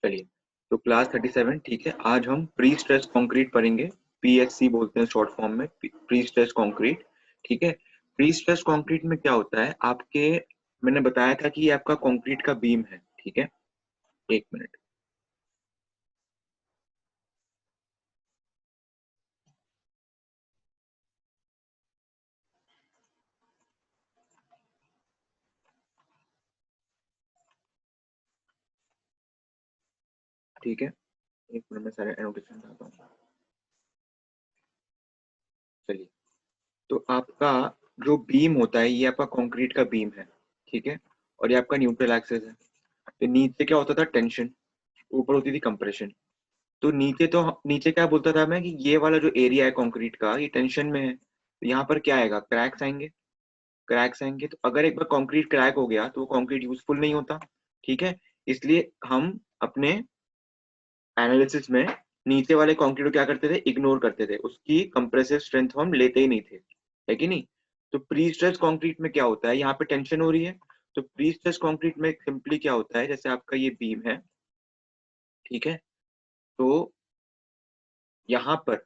चलिए, तो क्लास 37 ठीक है। आज हम प्री स्ट्रेस कंक्रीट पढ़ेंगे। पीएससी बोलते हैं शॉर्ट फॉर्म में, प्री स्ट्रेस कंक्रीट। ठीक है। प्री स्ट्रेस कंक्रीट में क्या होता है आपके, मैंने बताया था कि ये आपका कंक्रीट का बीम है। ठीक है, एक मिनट। ठीक है, एक मिनट में सारे एनोटेशन बताता हूँ। चलिए, तो आपका जो बीम होता है ये आपका कंक्रीट का बीम है। ठीक है, और ये आपका न्यूट्रल एक्सिस है। तो नीचे क्या होता था, टेंशन। ऊपर होती थी कंप्रेशन। तो नीचे क्या बोलता था मैं कि ये वाला जो एरिया है कंक्रीट का ये टेंशन में है, तो यहाँ पर क्या आएगा, क्रैक्स आएंगे। क्रैक्स आएंगे तो अगर एक बार कंक्रीट क्रैक हो गया तो वो कंक्रीट यूजफुल नहीं होता। ठीक है, इसलिए हम अपने एनालिसिस में नीचे वाले कंक्रीट को क्या करते थे, इग्नोर करते थे। उसकी कंप्रेसिव स्ट्रेंथ हम लेते ही नहीं थे, है कि नहीं। तो प्री स्ट्रेस कंक्रीट में क्या होता है, यहाँ पे टेंशन हो रही है। तो प्री स्ट्रेस कंक्रीट में सिंपली क्या होता है, जैसे आपका ये बीम है। ठीक है, तो यहाँ पर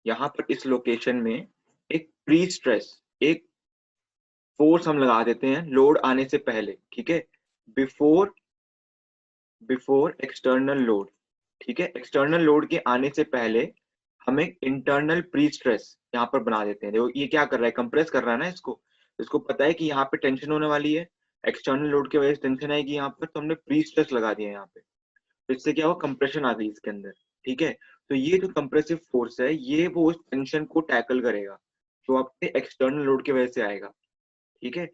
यहाँ पर इस लोकेशन में एक प्री स्ट्रेस, एक फोर्स हम लगा देते हैं लोड आने से पहले। ठीक है, बिफोर बिफोर एक्सटर्नल लोड। ठीक है, एक्सटर्नल लोड के आने से पहले हम एक इंटरनल प्री स्ट्रेस यहाँ पर बना देते हैं। देखो ये क्या कर रहा है, कंप्रेस कर रहा है ना इसको। इसको पता है कि यहाँ पे टेंशन होने वाली है, एक्सटर्नल लोड की वजह से टेंशन आएगी यहाँ पर, तो हमने प्री स्ट्रेस लगा दिया यहाँ पे। तो इससे क्या हुआ, कंप्रेशन आ गई इसके अंदर। ठीक है, तो ये जो कंप्रेसिव फोर्स है ये वो उस टेंशन को टैकल करेगा जो आपके एक्सटर्नल लोड की वजह से आएगा। ठीक है,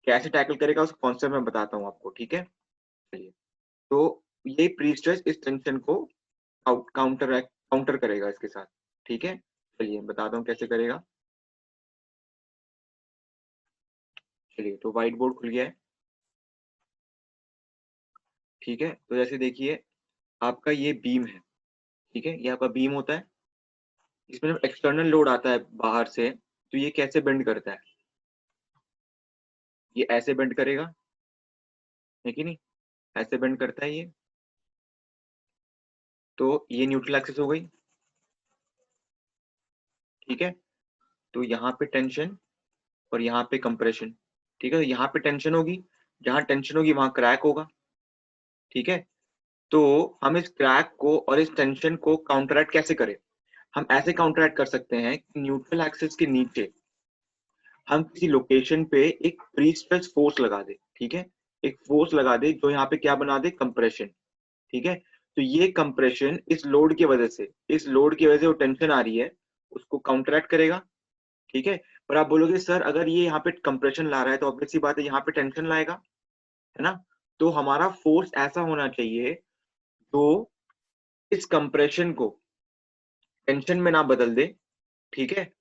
कैसे टैकल करेगा उसका कॉन्सेप्ट मैं बताता हूँ आपको। ठीक है, चलिए। तो ये प्री स्ट्रेस इस टेंशन को काउंटर करेगा इसके साथ। ठीक है, चलिए बताता हूँ कैसे करेगा। चलिए, तो व्हाइट बोर्ड खुल गया है। ठीक है, तो जैसे देखिए आपका ये बीम है। ठीक है, ये आपका बीम होता है। इसमें जब एक्सटर्नल लोड आता है बाहर से तो ये कैसे बेंड करता है, ये ऐसे बेंड करेगा, है कि नहीं। ऐसे बेंड करता है ये। तो ये न्यूट्रल एक्सिस हो गई। ठीक है, तो यहाँ पे टेंशन और यहाँ पे कंप्रेशन। ठीक है, तो यहाँ पे टेंशन होगी, जहां टेंशन होगी वहां क्रैक होगा। ठीक है, तो हम इस क्रैक को और इस टेंशन को काउंटरएक्ट कैसे करें। हम ऐसे काउंटरएक्ट कर सकते हैं कि न्यूट्रल एक्सिस के नीचे हम किसी लोकेशन पे एक प्री स्ट्रेस फोर्स लगा दे। ठीक है, एक फोर्स लगा दे जो यहाँ पे क्या बना दे, कंप्रेशन। ठीक है, तो ये कंप्रेशन इस लोड की वजह से वो टेंशन आ रही है उसको काउंटरएक्ट करेगा। ठीक है, पर आप बोलोगे सर अगर ये यहाँ पे कंप्रेशन ला रहा है तो ऑब्वियस सी बात है यहाँ पे टेंशन लाएगा, है ना। तो हमारा फोर्स ऐसा होना चाहिए जो इस कंप्रेशन को टेंशन में ना बदल दे। ठीक है,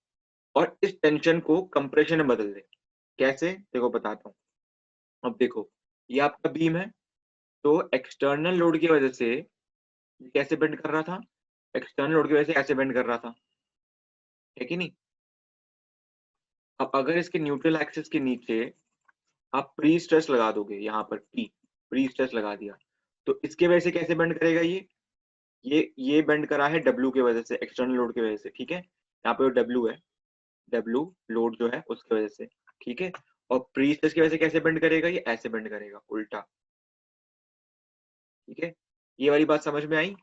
और इस टेंशन को कंप्रेशन में बदल दे। कैसे, देखो बताता हूँ। अब देखो, ये आपका बीम है। तो एक्सटर्नल लोड की वजह से ये कैसे बेंड कर रहा था, एक्सटर्नल लोड की वजह से ऐसे बेंड कर रहा था, है कि नहीं। अब अगर इसके न्यूट्रल एक्सिस के नीचे आप प्री स्ट्रेस लगा दोगे, यहाँ पर प्री स्ट्रेस लगा दिया, तो इसके वजह से कैसे बेंड करेगा ये बेंड करा है डब्ल्यू की वजह से, एक्सटर्नल लोड की वजह से। ठीक है, यहाँ पे डब्ल्यू है, डब्ल्यू लोड जो है उसकी वजह से। ठीक है, और प्री स्ट्रेस की वजह से कैसे बेंड करेगा, ये ऐसे बेंड करेगा, उल्टा। ठीक है, ये वाली बात समझ में आई,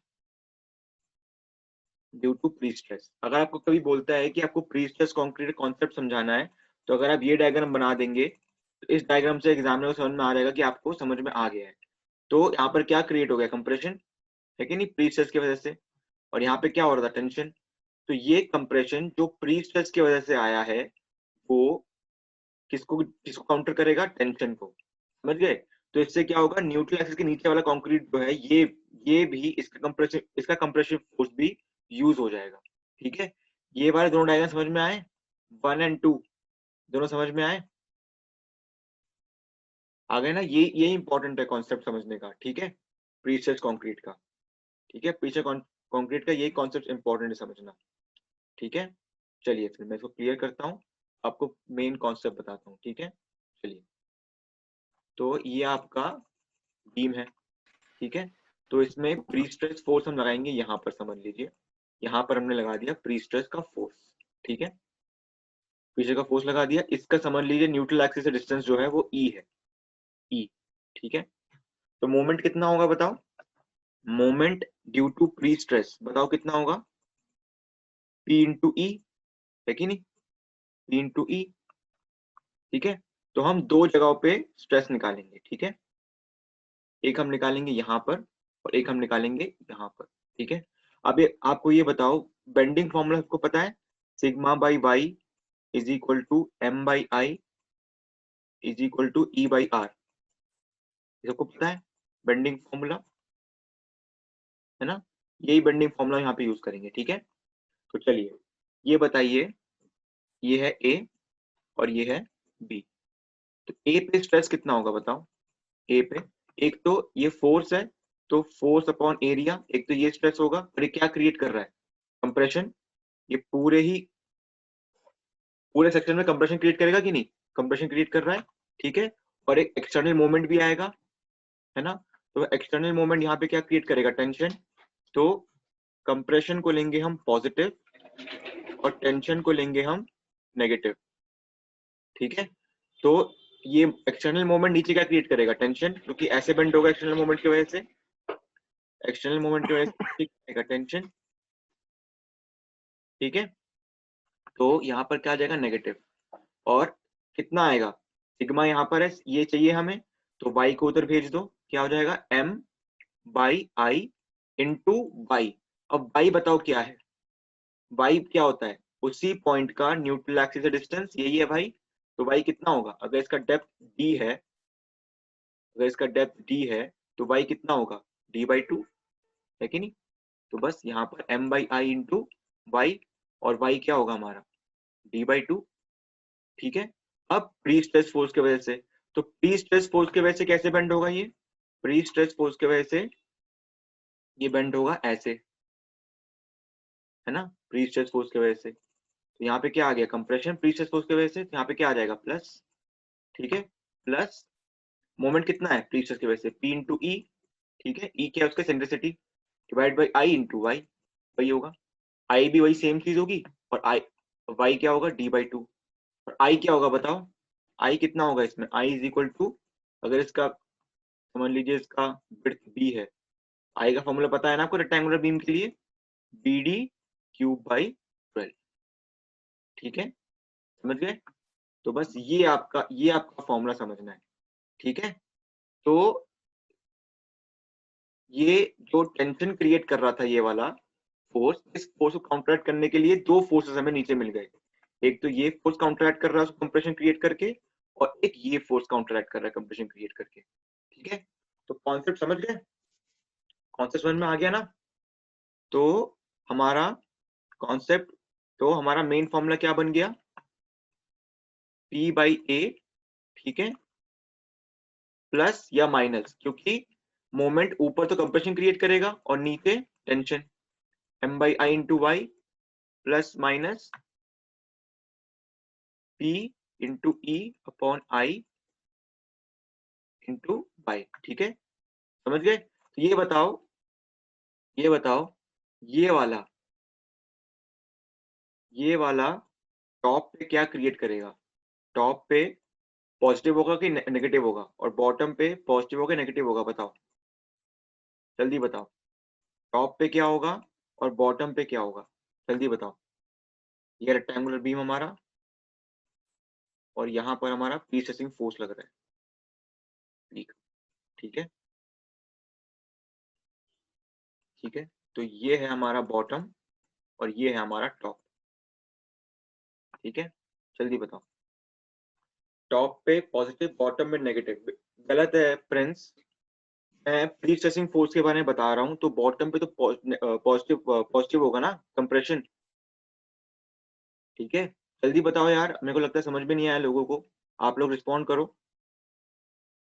ड्यू टू प्री स्ट्रेस। अगर आपको कभी बोलता है कि आपको प्री स्ट्रेस कंक्रीट कॉन्सेप्ट समझाना है, तो अगर आप ये डायग्राम बना देंगे तो इस डायग्राम से एग्जामिनर को समझ में आ जाएगा कि आपको समझ में आ गया है। तो यहाँ पर क्या क्रिएट हो गया, कंप्रेशन, है कि नहीं, प्री स्ट्रेस की वजह से। और यहाँ पे क्या हो रहा था, टेंशन। तो ये कंप्रेशन जो प्री स्ट्रेस की वजह से आया है वो किसको किसको काउंटर करेगा, टेंशन को। समझ गए। तो इससे क्या होगा, न्यूट्रल एक्सिस के नीचे वाला कंक्रीट जो है ये भी इसका कंप्रेसिव फोर्स भी यूज हो जाएगा। ठीक है, ये वाले दोनों डायग्राम समझ में आए, 1 और 2 दोनों समझ में आए, आ गए ना। ये इंपॉर्टेंट है कॉन्सेप्ट समझने का। ठीक है, प्रीस्ट्रेस कंक्रीट का। ठीक है, प्रीस्ट्रेस कंक्रीट का यही कॉन्सेप्ट इंपॉर्टेंट है समझना। ठीक है, चलिए फिर मैं इसको क्लियर करता हूँ, आपको मेन कॉन्सेप्ट बताता हूँ। ठीक है, चलिए। तो ये आपका बीम है। ठीक है, तो इसमें प्री स्ट्रेस फोर्स हम लगाएंगे यहाँ पर, समझ लीजिए यहाँ पर हमने लगा दिया प्री स्ट्रेस का फोर्स, ठीक है, पीछे का फोर्स लगा दिया, इसका समझ लीजिए न्यूट्रल एक्सिस से डिस्टेंस जो है वो ई है, ई, ठीक है। तो मोमेंट कितना होगा बताओ, moment due to prestress बताओ कितना होगा, पी इंटू ई, है कि नहीं, पी इंटू ई, ठीक है। तो हम दो जगहों पे स्ट्रेस निकालेंगे, ठीक है, एक हम निकालेंगे यहाँ पर और एक हम निकालेंगे यहाँ पर, ठीक है। अब ये आपको ये बताओ, बेंडिंग फॉर्मूला आपको पता है, sigma by Y is equal to M by I is equal to E by R, सबको पता है बेंडिंग फॉर्मूला, है ना, यही बेंडिंग फॉर्मूला यहाँ पे यूज करेंगे, ठीक है। तो चलिए ये बताइए, ये है ए और ये है बी, तो ए पे स्ट्रेस कितना होगा बताओ, ए पे, एक तो ये फोर्स है, तो फोर्स अपॉन एरिया, एक तो ये स्ट्रेस होगा, और ये क्या क्रिएट कर रहा है, कंप्रेशन, ये पूरे सेक्शन में कंप्रेशन क्रिएट करेगा कि नहीं, कंप्रेशन क्रिएट कर रहा है, ठीक है। और एक एक्सटर्नल मोमेंट भी आएगा, है ना, तो एक्सटर्नल मोमेंट यहाँ पे क्या क्रिएट करेगा, टेंशन, तो कंप्रेशन को लेंगे हम पॉजिटिव और टेंशन को लेंगे हम नेगेटिव, ठीक है। तो ये एक्सटर्नल मोमेंट नीचे क्या क्रिएट करेगा, टेंशन, क्योंकि ऐसे बेंड होगा एक्सटर्नल मोमेंट की वजह से, एक्सटर्नल मोमेंट की वजह से आएगा टेंशन, ठीक है। तो यहाँ पर क्या आ जाएगा, नेगेटिव, और कितना आएगा, सिग्मा यहाँ पर है, ये चाहिए हमें, तो y को उधर भेज दो, क्या हो जाएगा, m by I into Y. अब y बताओ क्या है, y क्या होता है, उसी पॉइंट का न्यूट्रल एक्सिस से डिस्टेंस, यही है भाई। तो y कितना होगा, अगर इसका डेप्थ d है, अगर इसका डेप्थ d है, तो y कितना होगा, d बाई टू, है कि नहीं। तो बस यहाँ पर m by I into Y, और y क्या होगा हमारा, d बाई टू, ठीक है। अब प्री स्ट्रेस फोर्स की वजह से, तो प्री स्ट्रेस फोर्स की वजह से कैसे बेंड होगा ये, प्री स्ट्रेस फोर्स की वजह से ये बेंड होगा ऐसे, है ना, प्री स्ट्रेस फोर्स की वजह से। तो यहाँ पे क्या आ गया, कंप्रेशन प्री स्ट्रेस फोर्स की वजह से, तो यहाँ पे क्या आ जाएगा, प्लस, ठीक है, प्लस मोमेंट कितना है प्री स्ट्रेस की वजह से, पी इंटू ई, ठीक है, ई क्या है उसका centricity, divide by I into Y, वही होगा, आई भी वही सेम चीज होगी, और आई, वाई क्या होगा, डी बाई टू, और आई क्या होगा बताओ, आई कितना होगा इसमें, आई इज इक्वल टू, अगर इसका समझ लीजिए इसका विड्थ बी है, आई का फॉर्मूला पता है ना आपको रेक्टेंगुलर बीम के लिए, बी डी क्यूब बाई 12, ठीक है, समझ गए। तो बस ये आपका फॉर्मूला समझना है, ठीक है। तो ये जो टेंशन क्रिएट कर रहा था ये वाला फोर्स, इस फोर्स को काउंटरएक्ट करने के लिए दो फोर्सेस हमें नीचे मिल गए, एक तो ये फोर्स काउंटरएक्ट कर रहा है कंप्रेशन क्रिएट करके, और एक ये फोर्स काउंटरएक्ट कर रहा है कंप्रेशन क्रिएट करके, ठीक है। तो कॉन्सेप्ट समझ गए, कॉन्सेप्ट समझ में आ गया ना। तो हमारा कॉन्सेप्ट, तो हमारा मेन फॉर्मूला क्या बन गया, P बाई ए, ठीक है, प्लस या माइनस, क्योंकि मोमेंट ऊपर तो कंप्रेशन क्रिएट करेगा और नीचे tension, m by I into y plus minus P into e upon I into y, ठीक है, समझ गए। तो ये बताओ ये वाला टॉप पे क्या क्रिएट करेगा, टॉप पे पॉजिटिव होगा कि नेगेटिव होगा, और बॉटम पे पॉजिटिव होगा नेगेटिव होगा, बताओ, जल्दी बताओ, टॉप पे क्या होगा और बॉटम पे क्या होगा, जल्दी बताओ। ये रेक्टेंगुलर बीम हमारा, और यहाँ पर हमारा प्री स्ट्रेसिंग फोर्स लग रहा है, ठीक, ठीक है, ठीक है। तो ये है हमारा बॉटम और ये है हमारा टॉप, ठीक है, जल्दी बताओ, टॉप पे पॉजिटिव बॉटम में नेगेटिव, गलत है प्रिंस, मैं प्री स्ट्रेसिंग फोर्स के बारे में बता रहा हूँ, तो बॉटम पे तो पॉजिटिव पॉजिटिव होगा ना कंप्रेशन, ठीक है। जल्दी बताओ यार, मेरे को लगता है समझ में नहीं आया लोगों को, आप लोग रिस्पॉन्ड करो,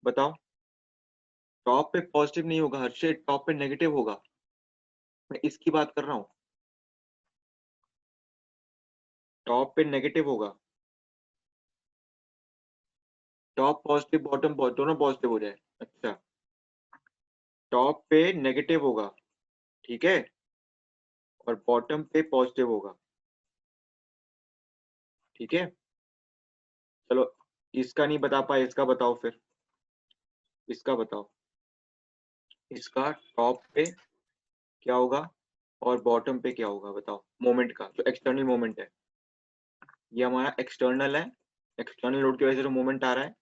बताओ। टॉप पे पॉजिटिव नहीं होगा हर्षित, टॉप पे नेगेटिव होगा, मैं इसकी बात कर रहा हूँ, टॉप पे नेगेटिव होगा, टॉप पॉजिटिव बॉटम दोनों पॉजिटिव हो जाए, अच्छा, टॉप पे नेगेटिव होगा, ठीक है, और बॉटम पे पॉजिटिव होगा, ठीक है। चलो, इसका नहीं बता पाए, इसका बताओ फिर, इसका बताओ। इसका टॉप पे क्या होगा और बॉटम पे क्या होगा, बताओ। मोमेंट का जो एक्सटर्नल मोमेंट है, ये हमारा एक्सटर्नल है, एक्सटर्नल लोड की वजह से जो मोमेंट आ रहा है,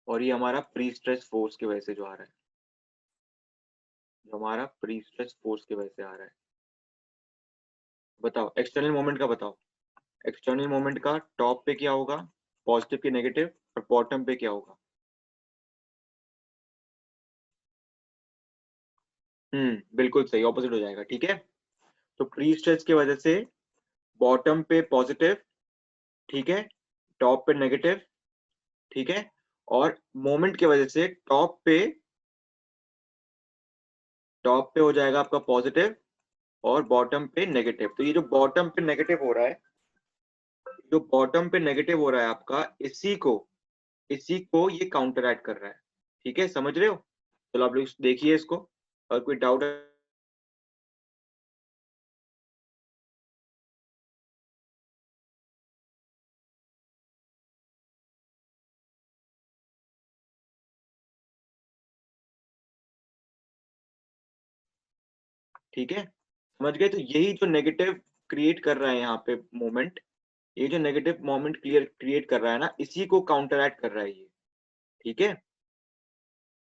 और ये हमारा प्री स्ट्रेस फोर्स की वजह से जो आ रहा है, जो हमारा प्री स्ट्रेस फोर्स की वजह से आ रहा है। बताओ एक्सटर्नल मोमेंट का बताओ। एक्सटर्नल मोमेंट का टॉप पे क्या होगा, पॉजिटिव की नेगेटिव, और बॉटम पे क्या होगा। बिल्कुल सही, ऑपोजिट हो जाएगा, ठीक है। तो प्री स्ट्रेस की वजह से बॉटम पे पॉजिटिव, ठीक है, टॉप पे नेगेटिव, ठीक है, और मोमेंट की वजह से टॉप पे हो जाएगा आपका पॉजिटिव और बॉटम पे नेगेटिव। तो ये जो बॉटम पे नेगेटिव हो रहा है, जो बॉटम पे नेगेटिव हो रहा है आपका, इसी को ये काउंटरएक्ट कर रहा है, ठीक है, समझ रहे हो। चलो आप लोग देखिए इसको, और कोई डाउट है। ठीक है, समझ गए। तो यही जो नेगेटिव क्रिएट कर रहा है यहाँ पे मोमेंट, ये जो नेगेटिव मोमेंट क्रिएट कर रहा है ना, इसी को काउंटरएक्ट कर रहा है ये, ठीक है।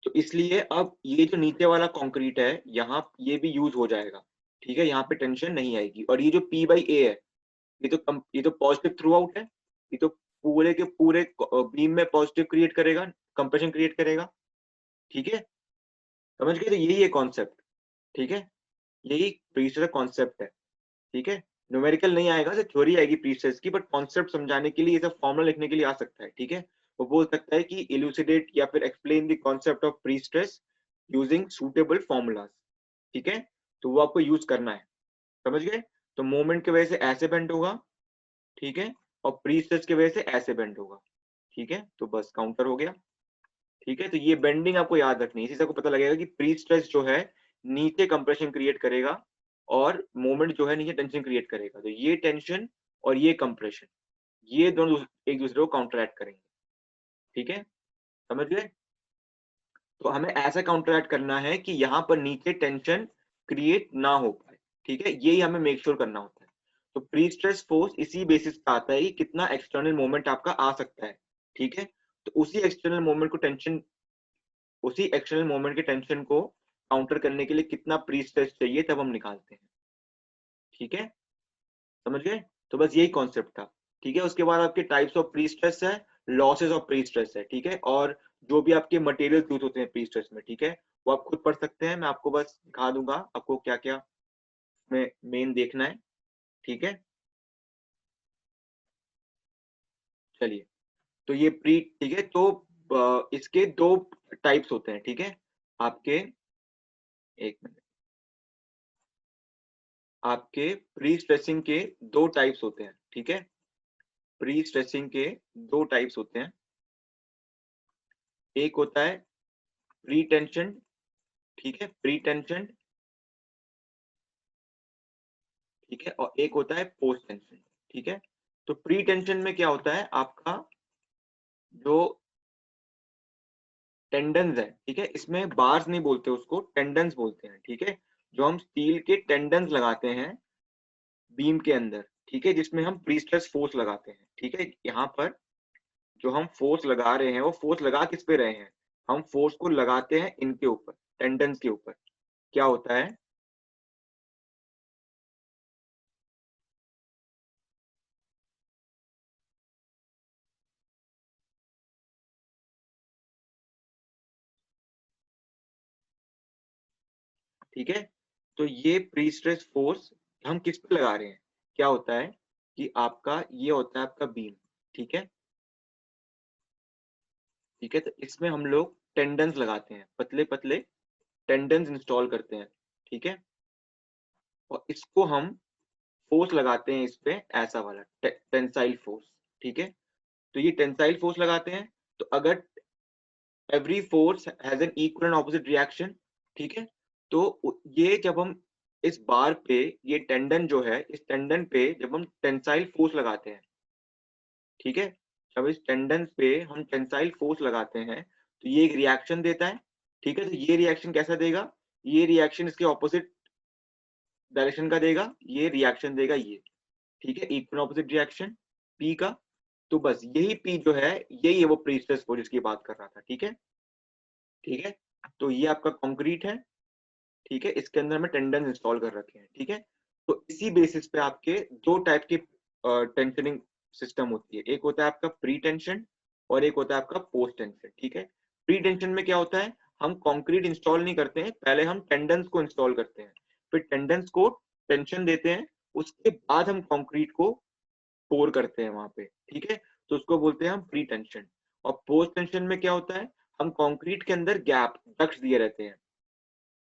तो इसलिए अब ये जो नीचे वाला कंक्रीट है, यहाँ ये भी यूज हो जाएगा, ठीक है, यहाँ पे टेंशन नहीं आएगी। और ये जो P/A है, ये तो पॉजिटिव थ्रू आउट है, ये तो पूरे के पूरे बीम में पॉजिटिव क्रिएट करेगा, कंप्रेशन क्रिएट करेगा, ठीक है, समझ गए। तो यही है कॉन्सेप्ट, ठीक है, यही प्रीस्ट्रेस का कॉन्सेप्ट है, ठीक है। न्यूमेरिकल नहीं आएगा, सिर्फ थ्योरी आएगी प्रीस्ट्रेस की, बट कॉन्सेप्ट समझाने के लिए, ये सब फॉर्मूला लिखने के लिए आ सकता है, ठीक है। वो बोल सकता है कि इलुसिडेट या फिर explain the concept of prestress using suitable formulas, ठीक है। तो वो आपको यूज करना है, समझ गए। तो मोमेंट की वजह से ऐसे बेंड होगा, ठीक है, और प्री स्ट्रेस की वजह से ऐसे बेंड होगा, ठीक है। तो बस काउंटर हो गया, ठीक है। तो ये बेंडिंग आपको याद रखनी है, इसी से आपको पता लगेगा कि प्री स्ट्रेस जो है नीचे कंप्रेशन क्रिएट करेगा, और मोमेंट जो है नीचे टेंशन क्रिएट करेगा। तो ये टेंशन और ये कंप्रेशन, ये दोनों एक दूसरे को काउंटरएक्ट करेंगे, ठीक है, समझ गए। तो हमें ऐसा काउंटरएक्ट करना है कि यहाँ पर नीचे टेंशन क्रिएट ना हो पाए, ठीक है, यही हमें मेक श्योर करना होता है। तो प्री स्ट्रेस फोर्स इसी बेसिस पे आता है कि कितना एक्सटर्नल मोमेंट आपका आ सकता है, ठीक है। तो उसी एक्सटर्नल मोमेंट के टेंशन को काउंटर करने के लिए कितना प्री स्ट्रेस चाहिए, तब हम निकालते हैं, ठीक है, समझ गए। तो बस यही कॉन्सेप्ट था, ठीक है। उसके बाद आपके टाइप्स ऑफ प्री स्ट्रेस है, लॉसेस ऑफ प्री स्ट्रेस है, ठीक है, और जो भी आपके मटेरियल यूज होते हैं प्री स्ट्रेस में, ठीक है, वो आप खुद पढ़ सकते हैं। मैं आपको बस दिखा दूंगा आपको क्या क्या में मेन देखना है, ठीक है। चलिए, तो ये प्री, ठीक है, तो इसके दो टाइप्स होते हैं, ठीक है, आपके, एक मिनट, आपके प्री स्ट्रेसिंग के दो टाइप्स होते हैं, ठीक है। प्री स्ट्रेसिंग के दो टाइप्स होते हैं, एक होता है प्री टेंशन, ठीक है, प्री टेंशन, ठीक है, और एक होता है पोस्ट टेंशन, ठीक है। तो प्री टेंशन में क्या होता है, आपका जो टेंडन्स है, ठीक है, इसमें बार्स नहीं बोलते, उसको टेंडन्स बोलते हैं, ठीक है। जो हम स्टील के टेंडन्स लगाते हैं बीम के अंदर, ठीक है, जिसमें हम प्री स्ट्रेस फोर्स लगाते हैं, ठीक है। यहाँ पर जो हम फोर्स लगा रहे हैं, वो फोर्स लगा किस पे रहे हैं, हम फोर्स को लगाते हैं इनके ऊपर, टेंडन्स के ऊपर। क्या होता है, ठीक है। तो ये प्री स्ट्रेस फोर्स हम किस पे लगा रहे हैं, क्या होता है कि आपका ये होता है आपका बीम, ठीक है, ठीक है। तो इसमें हम लोग टेंडन्स लगाते हैं, पतले पतले टेंडन्स इंस्टॉल करते हैं, ठीक है, और इसको हम फोर्स लगाते हैं इस पे, ऐसा वाला टेंसाइल फोर्स, ठीक है। तो ये टेंसाइल फोर्स लगाते हैं। तो अगर every force has an equal and opposite reaction, ठीक है। तो ये जब हम इस बार पे, ये टेंडन जो है, इस टेंडन पे जब हम टेंसाइल फोर्स लगाते हैं, ठीक है, जब इस टेंडन पे हम टेंसाइल फोर्स लगाते हैं तो ये एक रिएक्शन देता है, ठीक है। तो ये रिएक्शन कैसा देगा, ये रिएक्शन इसके ऑपोजिट डायरेक्शन का देगा, ये रिएक्शन देगा ये, ठीक है, इक्वल ऑपोजिट रिएक्शन पी का। तो बस यही पी जो है, यही है वो प्री स्ट्रेस फोर्स जिसकी बात कर रहा था, ठीक है, ठीक है। तो ये आपका कंक्रीट है, ठीक है, इसके अंदर में टेंडन इंस्टॉल कर रखे हैं, ठीक है। तो इसी बेसिस पे आपके दो टाइप के टेंशनिंग सिस्टम होती है, एक होता है आपका प्री टेंशन और एक होता है आपका पोस्ट टेंशन, ठीक है। प्री टेंशन में क्या होता है, हम कंक्रीट इंस्टॉल नहीं करते हैं, पहले हम टेंडन्स को इंस्टॉल करते हैं, फिर टेंडन्स को टेंशन देते हैं, उसके बाद हम कंक्रीट को पोर करते हैं वहां पे, ठीक है। तो उसको बोलते हैं हम प्री टेंशन। और पोस्ट टेंशन में क्या होता है, हम कंक्रीट के अंदर गैप डक्ट्स दिए रहते हैं,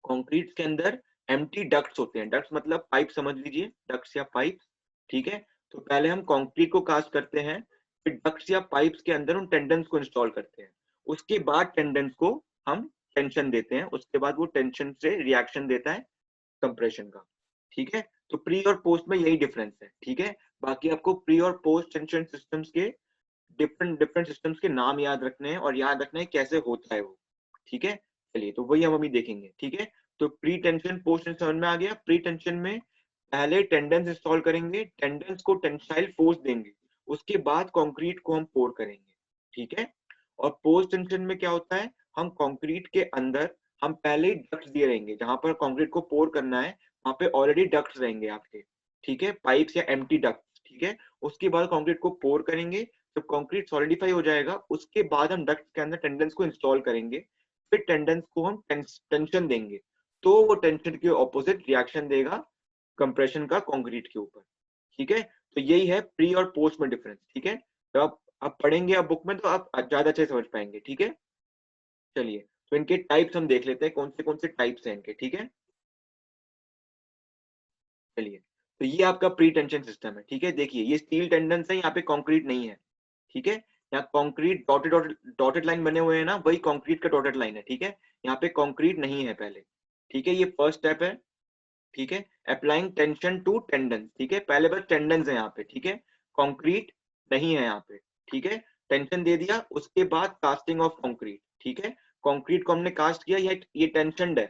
कंक्रीट के अंदर एम्प्टी डक्ट्स होते हैं, डक्ट्स मतलब पाइप समझ लीजिए, डक्ट्स या पाइप, ठीक है। तो पहले हम कंक्रीट को कास्ट करते हैं, फिर डक्ट्स या पाइप्स के अंदर उन टेंडन्स को इंस्टॉल करते हैं, उसके बाद टेंडन्स को हम टेंशन देते हैं, उसके बाद वो टेंशन से रिएक्शन देता है कंप्रेशन का, ठीक है। तो प्री और पोस्ट में यही डिफरेंस है, ठीक है। बाकी आपको प्री और पोस्ट टेंशन सिस्टम्स के डिफरेंट डिफरेंट सिस्टम्स के नाम याद रखने हैं और याद रखना है कैसे होता है वो, ठीक है। चलिए, तो वही हम अभी देखेंगे, ठीक है। तो प्री टेंशन पोस्ट टेंशन समझ में आ गया। प्री टेंशन में पहले टेंडेंस इंस्टॉल करेंगे, टेंडेंस को टेंसाइल फोर्स देंगे, उसके बाद कंक्रीट को हम पोर करेंगे, ठीक है। और पोस्ट टेंशन में क्या होता है, हम कंक्रीट के अंदर हम पहले ही डक्ट्स दिए रहेंगे, जहां पर कंक्रीट को पोर करना है वहां पे ऑलरेडी डक्ट्स रहेंगे आपके, ठीक है, पाइप्स या एम्प्टी डक्ट्स, ठीक है। उसके बाद कंक्रीट को पोर करेंगे, जब कंक्रीट सॉलिडिफाई हो जाएगा उसके बाद हम डक्ट के अंदर टेंडेंस को इंस्टॉल करेंगे, फिर टेंडेंस को हम टेंशन देंगे, तो वो टेंशन के ऑपोजिट रिएक्शन देगा कंप्रेशन का कंक्रीट के ऊपर, ठीक है। तो यही है प्री और पोस्ट में डिफरेंस, ठीक है। तो आप पढ़ेंगे आप बुक में तो आप ज्यादा अच्छे समझ पाएंगे, ठीक है। चलिए, तो इनके टाइप्स हम देख लेते हैं, कौन से टाइप्स हैं इनके, ठीक है। चलिए, तो ये आपका प्री टेंशन सिस्टम है, ठीक है। देखिए, ये स्टील टेंडन है, यहाँ पे कंक्रीट नहीं है, ठीक है। यहाँ कंक्रीट डॉटेड डॉटेड लाइन बने हुए हैं ना, वही कंक्रीट का डॉटेड लाइन है, ठीक है। यहाँ पे कंक्रीट नहीं है पहले, ठीक है, ये फर्स्ट स्टेप है, ठीक है। अप्लाइंग टेंशन टू टेंडन, ठीक है, पहले बस टेंडन है यहाँ पे, ठीक है, कंक्रीट नहीं है यहाँ पे, ठीक है। टेंशन दे दिया, उसके बाद कास्टिंग ऑफ कंक्रीट, ठीक है। कंक्रीट को हमने कास्ट किया, ये टेंशन है,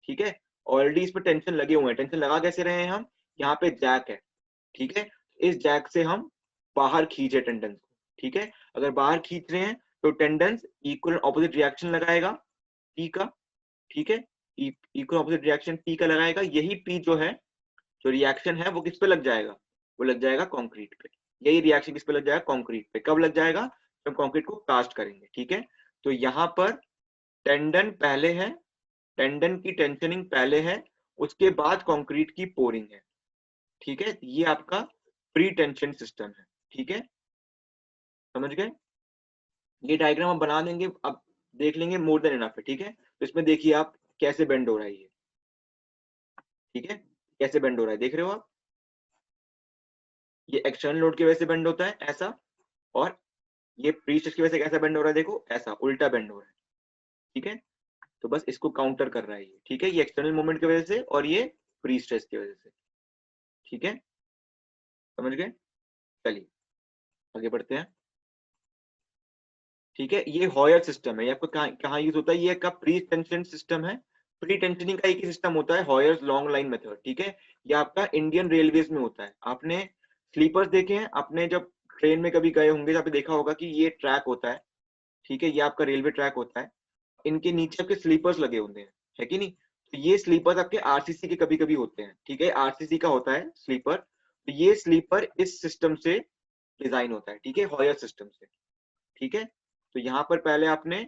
ठीक है। ऑलरेडी इस पर टेंशन लगे हुए हैं, टेंशन लगा कैसे रहे हैं हम, यहाँ पे जैक है, ठीक है। इस जैक से हम बाहर खींचे टेंडन को, ठीक है। अगर बाहर खींच रहे हैं तो टेंडन इक्वल ऑपोजिट रिएक्शन लगाएगा पी का, ठीक है, इक्वल ऑपोजिट रिएक्शन पी का लगाएगा, यही पी जो है, जो रिएक्शन है वो किस पे लग जाएगा, वो लग जाएगा कंक्रीट पे। यही रिएक्शन किस पे लग जाएगा, कंक्रीट पे। कब लग जाएगा, जब कंक्रीट को कास्ट करेंगे, ठीक है। तो यहाँ पर टेंडन पहले है, टेंडन की टेंशनिंग पहले है, उसके बाद कंक्रीट की पोरिंग है, ठीक है। ये आपका प्री टेंशन सिस्टम है, ठीक है, समझ गए। ये डायग्राम हम बना देंगे, अब देख लेंगे, मोर देन इनफ है, ठीक है। तो इसमें देखिए आप कैसे बेंड हो रहा है ये, ठीक है, कैसे बेंड हो रहा है देख रहे हो आप, ये एक्सटर्नल लोड की वजह से बेंड होता है ऐसा, और ये प्री स्ट्रेस की वजह से कैसा बेंड हो रहा है, देखो ऐसा उल्टा बेंड हो रहा है, ठीक है। तो बस इसको काउंटर कर रहा है ये, ठीक है, ये एक्सटर्नल मूवमेंट की वजह से और ये प्री स्ट्रेस की वजह से, ठीक है, समझ गए। चलिए, आगे बढ़ते हैं, ठीक है। ये हॉयर सिस्टम है, ये आपको कहाँ यूज होता है, ये आपका प्री टेंशन सिस्टम है। प्री टेंशनिंग का एक ही सिस्टम होता है, हॉयर्स लॉन्ग लाइन मेथड, ठीक है। ये आपका इंडियन रेलवेज में होता है। आपने स्लीपर्स देखे हैं, आपने जब ट्रेन में कभी गए होंगे तो आपने देखा होगा कि ये ट्रैक होता है, ठीक है, ये आपका रेलवे ट्रैक होता है, इनके नीचे आपके स्लीपर्स लगे होते हैं, है कि नहीं। तो ये स्लीपर्स आपके आरसीसी के कभी कभी होते हैं, ठीक है, आरसीसी का होता है स्लीपर। तो ये स्लीपर इस सिस्टम से डिजाइन होता है, ठीक है, हॉयर सिस्टम से, ठीक है। तो यहाँ पर पहले आपने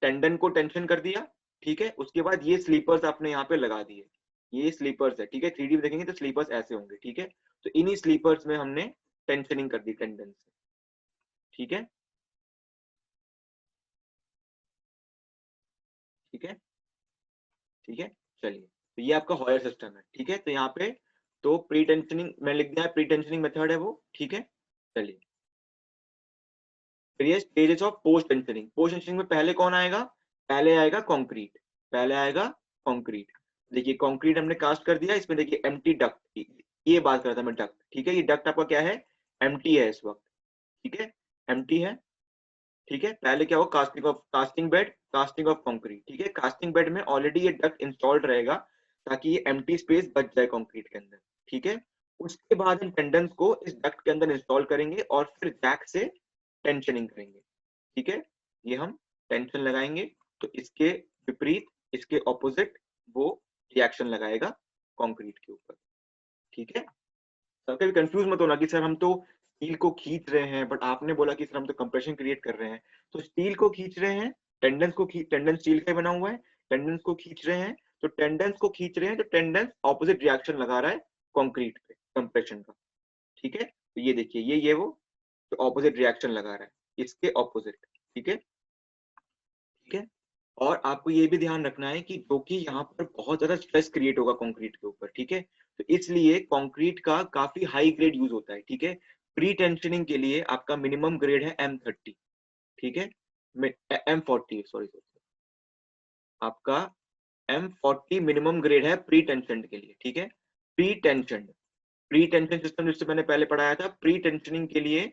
टेंडन को टेंशन कर दिया, ठीक है, उसके बाद ये स्लीपर्स आपने यहाँ पे लगा दिए, ये स्लीपर्स है, ठीक है। 3D में देखेंगे तो स्लीपर्स ऐसे होंगे, ठीक है। तो इन्हीं स्लीपर्स में हमने टेंशनिंग कर दी टेंडन से, ठीक है, ठीक है, ठीक है। चलिए, तो ये आपका हॉयर सिस्टम है, ठीक है। तो यहाँ पे तो प्री टेंशनिंग मैं लिख दिया, प्री टेंशनिंग मेथड है वो, ठीक है। चलिए, फिर ये stages of post tensioning. Post tensioning में पहले कौन आएगा? पहले आएगा कंक्रीट, पहले आएगा कंक्रीट। देखिए कंक्रीट हमने कास्ट कर दिया, इसमें देखिए एम्प्टी डक्ट, ये बात कर रहा था मैं डक्ट, ठीक है। ये डक्ट आपका क्या है? एम्प्टी है इस वक्त, ठीक है, एम्प्टी है, ठीक है। पहले क्या हो? Casting bed, casting of concrete, ठीक है। कास्टिंग बेड में ऑलरेडी ये डक्ट इंस्टॉल्ड रहेगा ताकि ये एम्प्टी स्पेस बच जाए कंक्रीट के अंदर, ठीक है। उसके बाद हम टेंडन्स को इस डक्ट के अंदर इंस्टॉल करेंगे और फिर जैक से टेंशनिंग करेंगे, ठीक है। ये हम टेंशन लगाएंगे तो इसके विपरीत, इसके ऑपोजिट वो रिएक्शन लगाएगा कंक्रीट के ऊपर, ठीक है। सर कभी कंफ्यूज मत होना कि सर हम तो स्टील को खींच रहे हैं, बट आपने बोला कि सर हम तो कंप्रेशन क्रिएट कर रहे हैं। तो स्टील को खींच रहे हैं, टेंडन स्टील का बना हुआ है, टेंडेंस को खींच रहे हैं, तो टेंडेंस को खींच रहे हैं तो टेंडेंस ऑपोजिट रिएक्शन लगा रहा है कंक्रीट पे कंप्रेशन का, ठीक है। तो ये देखिए ये वो तो ऑपोजिट रिएक्शन लगा रहा है इसके ऑपोजिट, ठीक है, ठीक है। और आपको ये भी ध्यान रखना है कि जो कि यहाँ पर बहुत ज्यादा स्ट्रेस क्रिएट होगा कंक्रीट के ऊपर, ठीक है। तो इसलिए कंक्रीट का काफी हाई ग्रेड यूज होता है, ठीक है। प्री टेंशनिंग के लिए आपका मिनिमम ग्रेड है M30, ठीक है, M40, सॉरी आपका M40 मिनिमम ग्रेड है प्री टेंशन के लिए, ठीक है। प्री टेंशन सिस्टम जिससे मैंने पहले पढ़ाया था, प्री टेंशनिंग के लिए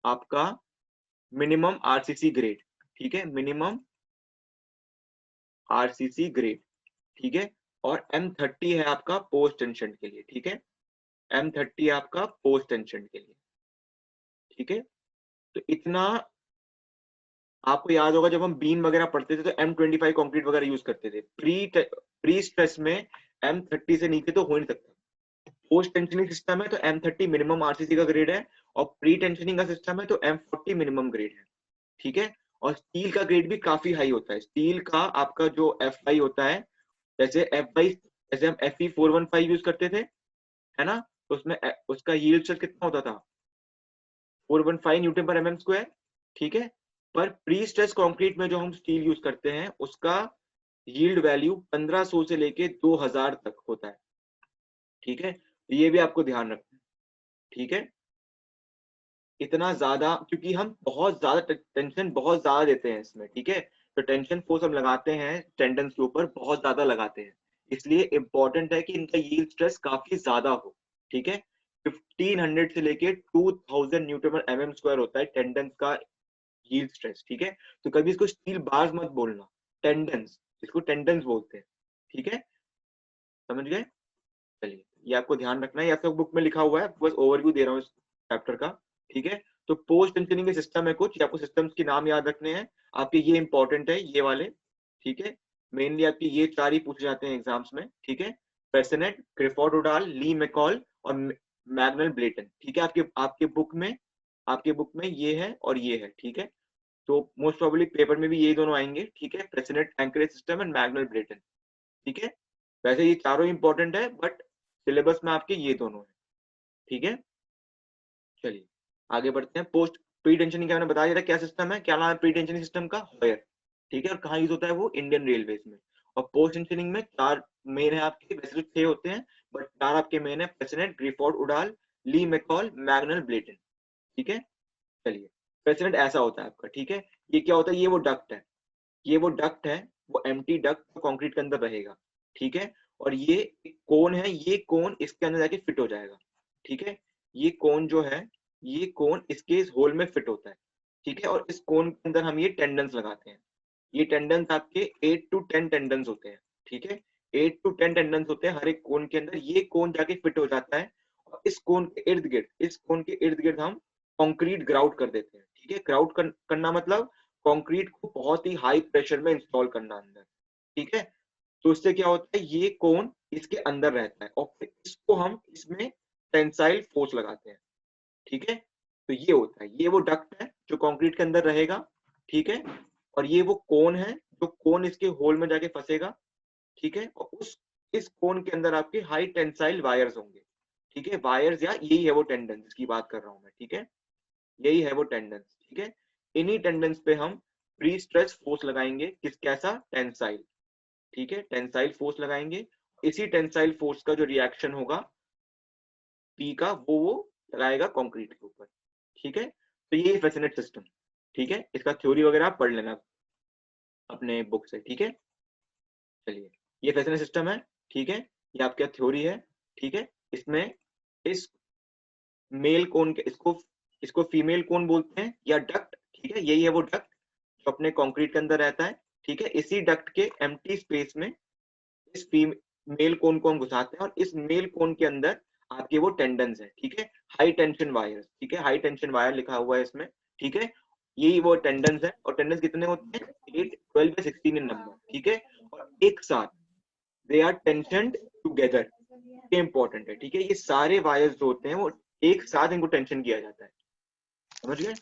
आपका मिनिमम RCC ग्रेड, ठीक है, मिनिमम RCC ग्रेड, ठीक है। और M30 है आपका पोस्ट टेंशन के लिए, ठीक है। M30 आपका पोस्ट टेंशन के लिए, ठीक है। तो इतना आपको याद होगा जब हम बीम वगैरह पढ़ते थे तो M25 कंक्रीट वगैरह यूज करते थे। प्री स्ट्रेस में M30 से नीचे तो हो नहीं सकता। पोस्ट टेंशनिंग सिस्टम है तो M30 मिनिमम RCC का ग्रेड है, और प्री टेंशनिंग का सिस्टम है तो M40 मिनिमम ग्रेड है, ठीक है। और स्टील का ग्रेड भी काफी हाई होता है। स्टील का आपका जो FI होता है, जैसे FI, जैसे हम Fe415 यूज करते थे, है ना, तो उसमें उसका यील्ड स्ट्रेस कितना होता था? 415 न्यूटन पर mm स्क्वायर, ठीक है। पर प्री स्ट्रेस कंक्रीट में जो हम स्टील यूज करते हैं उसका यील्ड वैल्यू 1500 से लेके 2000 तक होता है, ठीक है। तो ये भी आपको ध्यान रखना है, ठीक है। इतना ज्यादा क्योंकि हम बहुत ज्यादा टेंशन बहुत ज्यादा देते हैं इसमें, ठीक है। तो टेंशन फोर्स हम लगाते हैं टेंडन्स के ऊपर, बहुत ज्यादा लगाते हैं, इसलिए इंपॉर्टेंट है कि इनका यील्ड स्ट्रेस काफी ज्यादा हो, ठीक है। 1500 से लेके 2000 न्यूटन पर mm स्क्वायर होता है टेंडन्स का यील्ड स्ट्रेस, ठीक है। तो कभी इसको स्टील बार्स मत बोलना, टेंडन्स, इसको टेंडन्स बोलते हैं, ठीक है, समझ गए। चलिए ये आपको ध्यान रखना है, ये आपका बुक में लिखा हुआ है, बस ओवरव्यू दे रहा हूँ इस चैप्टर का, ठीक है। तो पोस्ट टेंशनिंग के सिस्टम है कुछ, आपको सिस्टम्स के नाम याद रखने हैं आपके, ये इंपॉर्टेंट है ये वाले, ठीक है। मेनली आपके ये चार ही पूछे जाते हैं एग्जाम्स में, ठीक है। फ्रेसेनेट, क्रिफोर्ड उडाल, ली मैकॉल और मैग्नल ब्लेटन, ठीक है। आपके आपके बुक में ये है और ये है, ठीक है। तो मोस्ट प्रोबेबली पेपर में भी ये दोनों आएंगे, ठीक है, फ्रेसेनेट एंकरेज सिस्टम एंड मैग्नल ब्लेटन, ठीक है। वैसे ये चारों इंपॉर्टेंट है बट सिलेबस में आपके ये दोनों है, ठीक है। चलिए आगे बढ़ते हैं। पोस्ट प्री टेंशनिंग का मैंने बता दिया था क्या सिस्टम है, क्या नाम है प्री टेंशनिंग सिस्टम का? हॉयर, ठीक है। और कहाँ यूज होता है वो? इंडियन रेलवेज में। और पोस्ट टेंशनिंग में चार मेन है आपके, वैसे तो 6 होते हैं बट चार आपके मेन है, प्रेसिडेंट, ग्रिफोर्ड उडाल, ली मैकॉल, मैग्नल ब्लेटन, ठीक है। चलिए प्रेसिडेंट ऐसा होता है आपका, ठीक है। ये क्या होता है? ये वो डक्ट है, ये वो डक्ट है, वो एम्प्टी डक्ट कंक्रीट के अंदर रहेगा, ठीक है। और ये कोन है, ये कोन इसके अंदर जाके फिट हो जाएगा, ठीक है। ये कोन जो है, ये कोन इसके इस होल में फिट होता है, ठीक है। और इस कोन के अंदर हम ये टेंडेंस लगाते हैं। ये टेंडेंस आपके 8 to 10 टेंडेंस होते हैं, ठीक है। 8 to 10 टेंडेंस होते हैं हर एक कोन के अंदर। ये कोन जाके फिट हो जाता है और इस कोन के इर्द गिर्द, इस कोन के इर्द गिर्द हम कंक्रीट ग्राउट कर देते हैं, ठीक है। ग्राउट करना मतलब कंक्रीट को बहुत ही हाई प्रेशर में इंस्टॉल करना अंदर, ठीक है। तो इससे क्या होता है? ये कोन इसके अंदर रहता है और फिर इसको हम इसमें टेंसाइल फोर्स लगाते हैं, ठीक है। तो ये होता है, ये वो डक्ट है जो कंक्रीट के अंदर रहेगा, ठीक है। और ये वो कोन है जो कोन इसके होल में जाके फंसेगा, ठीक है। और उस इस कोन के अंदर आपके हाई टेंसाइल वायर्स होंगे, ठीक है। वायर्स या यही है वो टेंडेंस जिसकी बात कर रहा हूं मैं, ठीक है। यही है वो टेंडेंस, ठीक है। इन्हीं टेंडेंस पे हम प्री स्ट्रेस फोर्स लगाएंगे, किस कैसा? टेंसाइल, ठीक है, टेंसाइल फोर्स लगाएंगे। इसी टेंसाइल फोर्स का जो रिएक्शन होगा पी का, वो लगाएगा कंक्रीट के ऊपर, ठीक है। तो ये फ्रेसेनेट सिस्टम, ठीक है, इसका थ्योरी वगैरह आप पढ़ लेना अपने बुक से, ठीक है। चलिए, ये फैसनेट सिस्टम है, ठीक है, ये आपका थ्योरी है, ठीक है। इसमें इस मेल कोन के इसको इसको फीमेल कोन बोलते हैं या डक्ट, ठीक है, यही है वो डक्ट जो अपने कंक्रीट के अंदर रहता है, ठीक है। इसी डक्ट के एम्प्टी स्पेस में इस मेल कोन को हम घुसाते हैं और इस मेल कोन के अंदर आपके वो टेंडन्स है, ठीक है, हाई टेंशन वायर, ठीक है, हाई टेंशन वायर लिखा हुआ है इसमें, ठीक है। यही वो टेंडन्स है और टेंडन्स कितने होते हैं, 8, 12 या 16 इन नंबर, ठीक है। और एक साथ दे आर टेंशनड टुगेदर, ये इंपॉर्टेंट है, ठीक है। ये सारे वायर्स जो होते हैं वो एक साथ इनको टेंशन किया जाता है, समझ गए,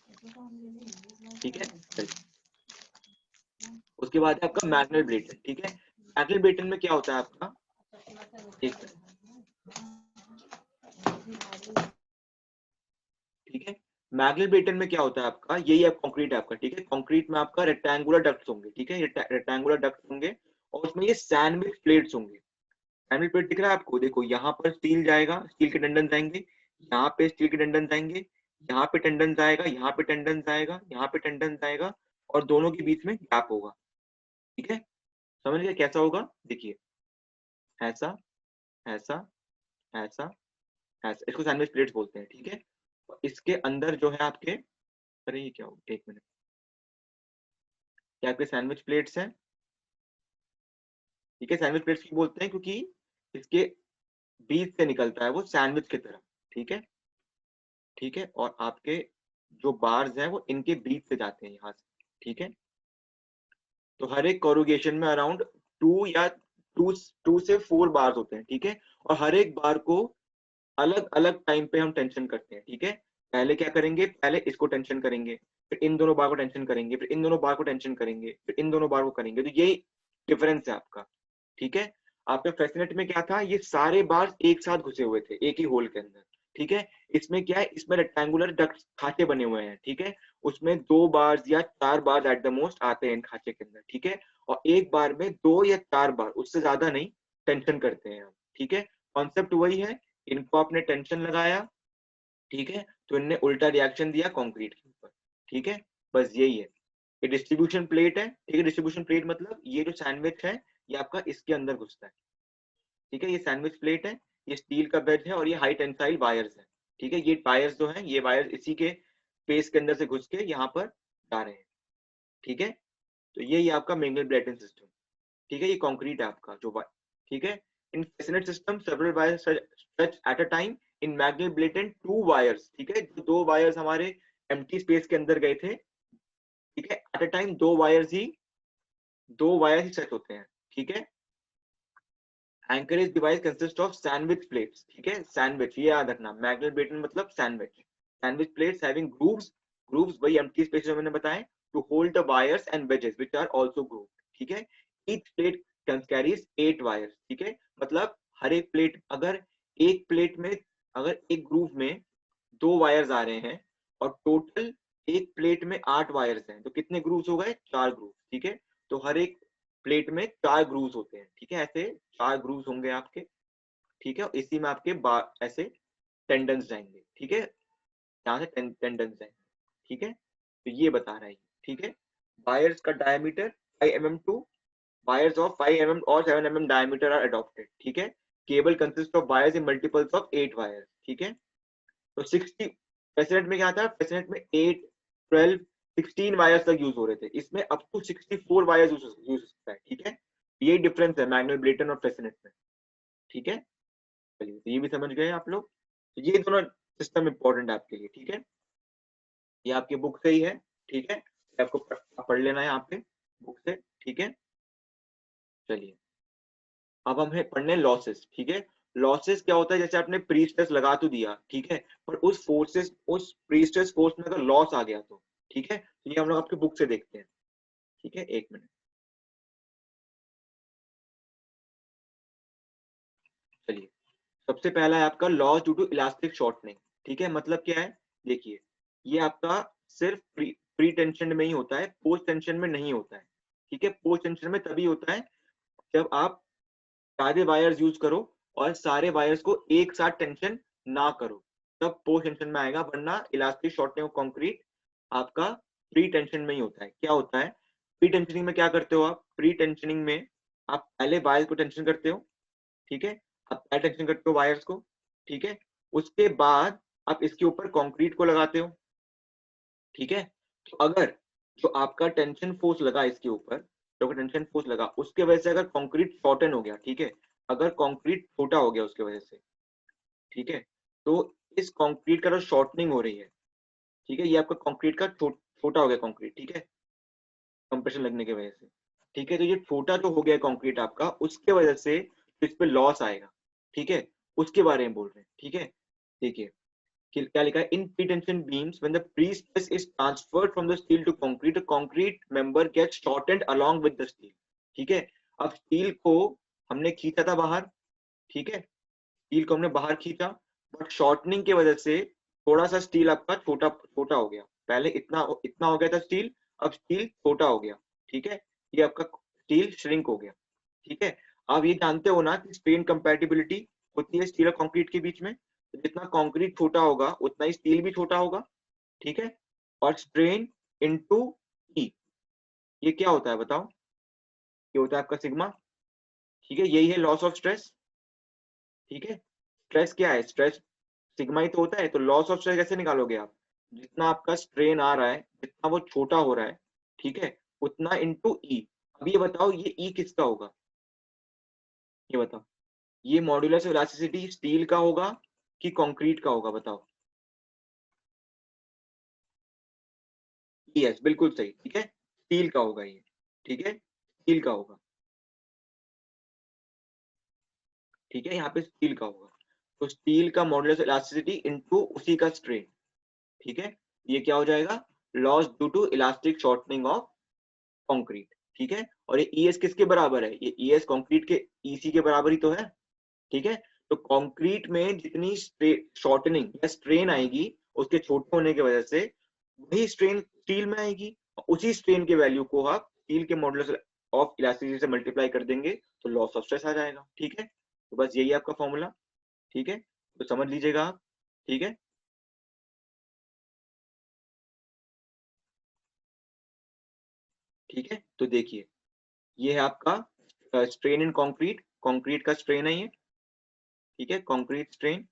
ठीक है। उसके बाद है आपका मैग्नेट ब्रेटन, ठीक है। मैग्नेट ब्रेटन में क्या होता है आपका, एक ठीक है, मैग्नेट ब्रेटन में क्या होता है आपका, यही है कंक्रीट आपका, ठीक है। कंक्रीट में आपका रेक्टेंगुलर डक्ट्स होंगे, ठीक है, रेक्टेंगुलर डक्ट्स होंगे और उसमें ये सैंडविच प्लेट्स होंगे। सैंडविच प्लेट दिख रहा है आपको, देखो यहाँ पर स्टील जाएगा, स्टील के डंडन जाएंगे, यहाँ पे स्टील के डंडन जाएंगे, यहाँ पे टेंडन जाएगा, यहाँ पे टेंडन जाएगा, यहाँ पे टेंडन जाएगा और दोनों के बीच में गैप होगा, ठीक है। समझ गए कैसा होगा, देखिए ऐसा ऐसा ऐसा ऐसा, इसको सैंडविच प्लेट्स बोलते हैं, ठीक है। इसके अंदर जो है आपके, अरे ये क्या हो, एक मिनट, क्या आपके सैंडविच प्लेट्स हैं, ठीक है। सैंडविच प्लेट्स क्यों बोलते हैं, क्योंकि इसके बीच से निकलता है वो सैंडविच की तरह, ठीक है, ठीक है। और आपके जो बार्स हैं वो इनके बीच से जाते हैं यहाँ से, ठीक है। तो हर एक कोरुगेशन में अराउंड 2 से 4 बार्स होते हैं, ठीक है। और हर एक बार को अलग अलग टाइम पे हम टेंशन करते हैं, ठीक है। पहले क्या करेंगे, पहले इसको टेंशन करेंगे, फिर इन दोनों बार को टेंशन करेंगे, फिर इन दोनों बार को टेंशन करेंगे, फिर इन दोनों बार को करेंगे, तो यही डिफरेंस है आपका, ठीक है। आपके फैसिनेट में क्या था, ये सारे बार्स एक साथ घुसे हुए थे एक ही होल के अंदर, ठीक है। इसमें क्या है, इसमें रेक्टेंगुलर डक्ट खांचे बने हुए हैं, ठीक है। उसमें 2 बार्स या 4 बार्स एट द मोस्ट आते हैं इन खांचे के अंदर, ठीक है। और एक बार में 2 या 4 बार, उससे ज्यादा नहीं, टेंशन करते हैं हम, ठीक है। कॉन्सेप्ट वही है, इनको आपने टेंशन लगाया, ठीक है, तो इनने उल्टा रिएक्शन दिया कंक्रीट के ऊपर, ठीक है। बस यही है, ये डिस्ट्रीब्यूशन प्लेट है, ठीक है। डिस्ट्रीब्यूशन प्लेट मतलब ये जो सैंडविच है ये आपका इसके अंदर घुसता है, ठीक है। ये सैंडविच प्लेट है, ये स्टील का बेड है और ये हाई टेंसाइल वायर्स है, ठीक है। ये वायर्स जो हैं, ये वायर्स इसी के स्पेस के अंदर से घुस के यहाँ पर जा रहे हैं, ठीक है। तो ये आपका मैग्नेट ब्रेटन सिस्टम, ठीक है। ये कंक्रीट है आपका जो, ठीक है। In Freyssinet system several wires stretch at a time, in Magnel Blaton 2 wires, ठीक है। जो 2 वायर्स हमारे एम्प्टी स्पेस के अंदर गए थे, ठीक है, एट अ टाइम 2 वायर्स ही सेट होते हैं, ठीक है। Anchorage device consist of sandwich plates, ठीक है। सैंडविच ये याद रखना, मैग्नेट ब्रेटन मतलब sandwich, sandwich plates having grooves, grooves वही एम्प्टी स्पेस जो मैंने बताए, to hold the wires and wedges which are also grooved, ठीक है। ईच प्लेट कैरीज 8 वायर्स, ठीक है। मतलब हर एक प्लेट, अगर एक प्लेट में, अगर एक ग्रूव में 2 वायर्स आ रहे हैं और टोटल एक प्लेट में 8 वायर्स हैं, तो कितने ग्रूव्स हो गए, 4 ग्रूव, ठीक है। तो हर एक प्लेट में 4 ग्रूव्स होते हैं, ठीक है। ऐसे 4 ग्रूव्स होंगे आपके, ठीक है। और इसी में आपके ऐसे टेंडन्स जाएंगे, ठीक है, यहाँ से टेंडन्स जाएंगे, ठीक है। तो ये बता रहा है, ठीक है। वायर्स का diameter 5 mm to wires of 5 mm और 7 mm डायमीटर आर अडॉप्टेड, ठीक है। Cable consist of wires in multiples of 8 wires, ठीक है। तो 60 प्रेसिडेंट में क्या था, प्रेसिडेंट में 8, 12, 16 वायर्स तक यूज हो रहे थे, इसमें अप टू 64 वायर्स यूज हो सकता है, ठीक है। ये डिफरेंस है मैग्नेट ब्रेटन और प्रेसिडेंट में, ठीक है। चलिए, तो ये भी समझ गए आप लोग, तो ये दोनों सिस्टम इंपॉर्टेंट है आपके लिए, ठीक है। ये आपकी बुक से ही है, ठीक है, आपको पढ़ लेना है यहाँ पे बुक से, ठीक है। चलिए, अब हम है पढ़ने लॉसेस, ठीक है। लॉसेस क्या होता है, जैसे आपने प्री स्ट्रेस लगा तो दिया, ठीक है, पर उस फोर्सेस, उस प्री स्ट्रेस फोर्स में अगर लॉस आ गया तो, ठीक है, तो ये हम लोग आपके बुक से देखते हैं, ठीक है। एक मिनट, चलिए, सबसे पहला है आपका loss due to elastic shortening, ठीक है। मतलब क्या है, देखिए, ये आपका सिर्फ प्री टेंशन में ही होता है, पोस्ट टेंशन में नहीं होता है, ठीक है। पोस्ट टेंशन में तभी होता है जब आप सारे वायर्स यूज करो और सारे वायर्स को एक साथ टेंशन ना करो, तब पोस्ट टेंशन में आएगा, वरना इलास्टिक शॉर्टनिंग ऑफ कंक्रीट आपका प्री टेंशन में ही होता है। क्या होता है प्री टेंशनिंग में? क्या करते हो आप प्री टेंशनिंग में? आप पहले वायर को टेंशन करते हो, ठीक है, आप पहले टेंशन करते हो वायर्स को, ठीक है, उसके बाद आप इसके ऊपर कंक्रीट को लगाते हो, ठीक है। तो अगर जो आपका टेंशन फोर्स लगा इसके ऊपर, जो टेंशन फोर्स लगा उसके वजह से अगर कंक्रीट शॉर्टन हो गया, ठीक है, अगर कंक्रीट छोटा हो गया उसके वजह से, ठीक है, तो इस कंक्रीट का जो शॉर्टनिंग हो रही है, ठीक है, ये आपका कंक्रीट का छोटा हो गया कंक्रीट, ठीक है, कंप्रेशन लगने की वजह से, ठीक है, तो ये छोटा जो हो गया कंक्रीट आपका, उसके वजह से इस पे लॉस आएगा, ठीक है, उसके बारे में बोल रहे हैं, ठीक है। देखिए क्या लिखा है, in pre-tension beams when the pre-stress is transferred from the steel to concrete, the concrete member gets shortened along with the steel, ठीक है। अब स्टील को हमने खींचा था बाहर, ठीक है, स्टील को हमने बाहर खींचा, बट शॉर्टनिंग की वजह से थोड़ा सा स्टील आपका छोटा छोटा हो गया, पहले इतना इतना हो गया था स्टील, अब स्टील छोटा हो गया, ठीक है, ये आपका स्टील श्रिंक हो गया, ठीक है। आप ये जानते हो ना कि स्ट्रेन कंपैटिबिलिटी होती है स्टील और कंक्रीट के बीच में, तो जितना कंक्रीट छोटा होगा उतना ही स्टील भी छोटा होगा, ठीक है। और स्ट्रेन इनटू ई, ये क्या होता है बताओ? ये होता है आपका सिग्मा, ठीक है, यही है लॉस ऑफ स्ट्रेस, ठीक है। स्ट्रेस क्या है? स्ट्रेस सिग्मा ही तो होता है, तो लॉस ऑफ स्ट्रेस कैसे निकालोगे आप? जितना आपका स्ट्रेन आ रहा है, जितना वो छोटा हो रहा है, ठीक है, उतना इनटू ई। अब ये बताओ ये ई किसका होगा? ये बताओ, ये मॉड्यूलस इलास्टिसिटी स्टील का होगा कि कंक्रीट का होगा? बताओ। यस, बिल्कुल सही, ठीक है, स्टील का होगा ये, ठीक है, स्टील का होगा, ठीक है, यहाँ पे स्टील का होगा। तो स्टील का मॉड्यूलस इलास्टिसिटी इनटू उसी का स्ट्रेन, ठीक है, ये क्या हो जाएगा? Loss due to elastic shortening of concrete, ठीक है। और ये ईएस किसके बराबर है? ये ईएस कंक्रीट के ईसी के बराबर ही तो है, ठीक है। तो कंक्रीट में जितनी शॉर्टनिंग या स्ट्रेन आएगी उसके छोटे होने की वजह से, वही स्ट्रेन स्टील में आएगी, उसी स्ट्रेन के वैल्यू को आप स्टील के मॉडुलस ऑफ इलास्टिसिटी से मल्टीप्लाई कर देंगे तो लॉस ऑफ स्ट्रेस आ जाएगा, ठीक है। तो बस यही आपका फॉर्मूला, ठीक है, तो समझ लीजिएगा आप, ठीक है। ठीक है, तो देखिए ये है आपका स्ट्रेन इन कंक्रीट, कंक्रीट का स्ट्रेन है ये, ठीक है, कंक्रीट स्ट्रेन,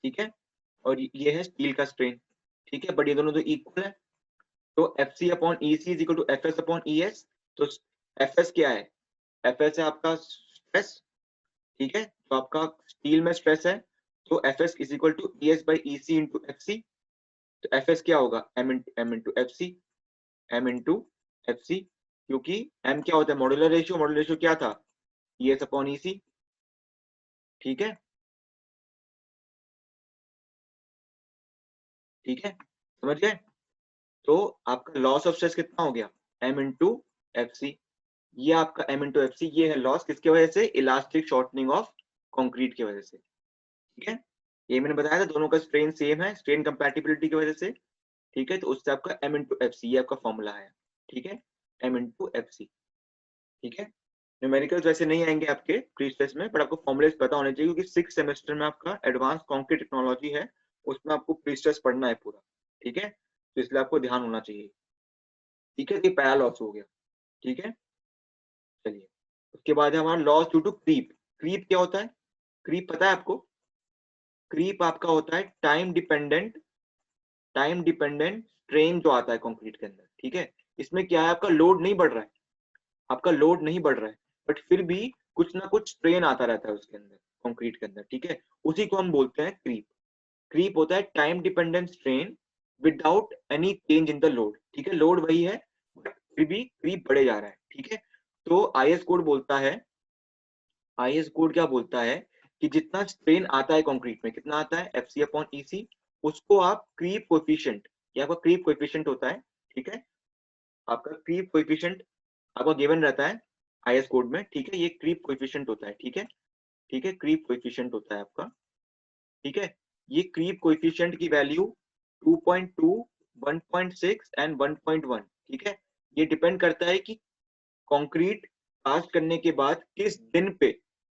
ठीक है, और ये है स्टील का स्ट्रेन, ठीक है, बट ये दोनों तो इक्वल है। तो F C upon E C is equal to F S upon E S. तो एफ एस क्या है? एफ एस है आपका स्ट्रेस, ठीक है, तो आपका स्टील में स्ट्रेस है, तो F S is equal to E S by E C into F C. तो एफ एस क्या होगा? M into F C, M into F C, क्योंकि एम क्या होता है? मॉड्यूलर रेशियो, मॉड्यूलर रेशियो क्या था? ई एस अपॉन ई सी, ठीक है, ठीक है, समझ गए? तो आपका लॉस ऑफ स्ट्रेस कितना हो गया? M into F C. ये आपका एम इंटू एफ सी, ये है लॉस किसके वजह से? इलास्टिक शॉर्टनिंग ऑफ कंक्रीट की वजह से, ठीक है। ये मैंने बताया था दोनों का स्ट्रेन सेम है, स्ट्रेन कंपैटिबिलिटी की वजह से, ठीक है, तो उससे आपका एम इंटू एफ सी, ये आपका फॉर्मूला है, ठीक है, एम इंटू एफ सी, ठीक है। न्यूमेरिकल्स वैसे नहीं आएंगे आपके प्री स्ट्रेस में, पर आपको फॉर्मुलेस पता होने चाहिए, क्योंकि 6 सेमेस्टर में आपका एडवांस कंक्रीट टेक्नोलॉजी है, उसमें आपको प्री स्ट्रेस पढ़ना है पूरा, ठीक है, तो इसलिए आपको ध्यान होना चाहिए, ठीक है। ये पहला लॉस हो गया, ठीक है। चलिए, उसके बाद है हमारा loss due to creep. Creep क्या होता है? क्रीप पता है आपको? क्रीप आपका होता है टाइम डिपेंडेंट स्ट्रेन जो आता है कंक्रीट के अंदर, ठीक है। इसमें क्या है? आपका लोड नहीं बढ़ रहा है, आपका लोड नहीं बढ़ रहा है, बट फिर भी कुछ ना कुछ स्ट्रेन आता रहता है उसके अंदर, कंक्रीट के अंदर, ठीक है, उसी को हम बोलते हैं क्रीप। क्रीप होता है time dependent strain without any change in the load, ठीक है, लोड वही है बट फिर भी क्रीप बढ़े जा रहा है, ठीक है। तो आईएस कोड बोलता है, आईएस कोड क्या बोलता है कि जितना स्ट्रेन आता है कंक्रीट में, कितना आता है? एफ सी अपॉन ई सी, उसको आप क्रीप कोएफिशिएंट, ये आपका क्रीप कोएफिशिएंट होता है, ठीक है, आपका क्रीप कोएफिशिएंट आपका गिवन रहता है आईएस कोड में, ठीक है, ये क्रीप कोएफिशिएंट होता है, ठीक है, ठीक है, क्रीप कोएफिशिएंट होता है आपका, ठीक है। ये क्रीप कोएफिशिएंट की वैल्यू 2.2, 1.6 एंड 1.1, ठीक है। ये डिपेंड करता है कि कंक्रीट कास्ट करने के बाद किस दिन पे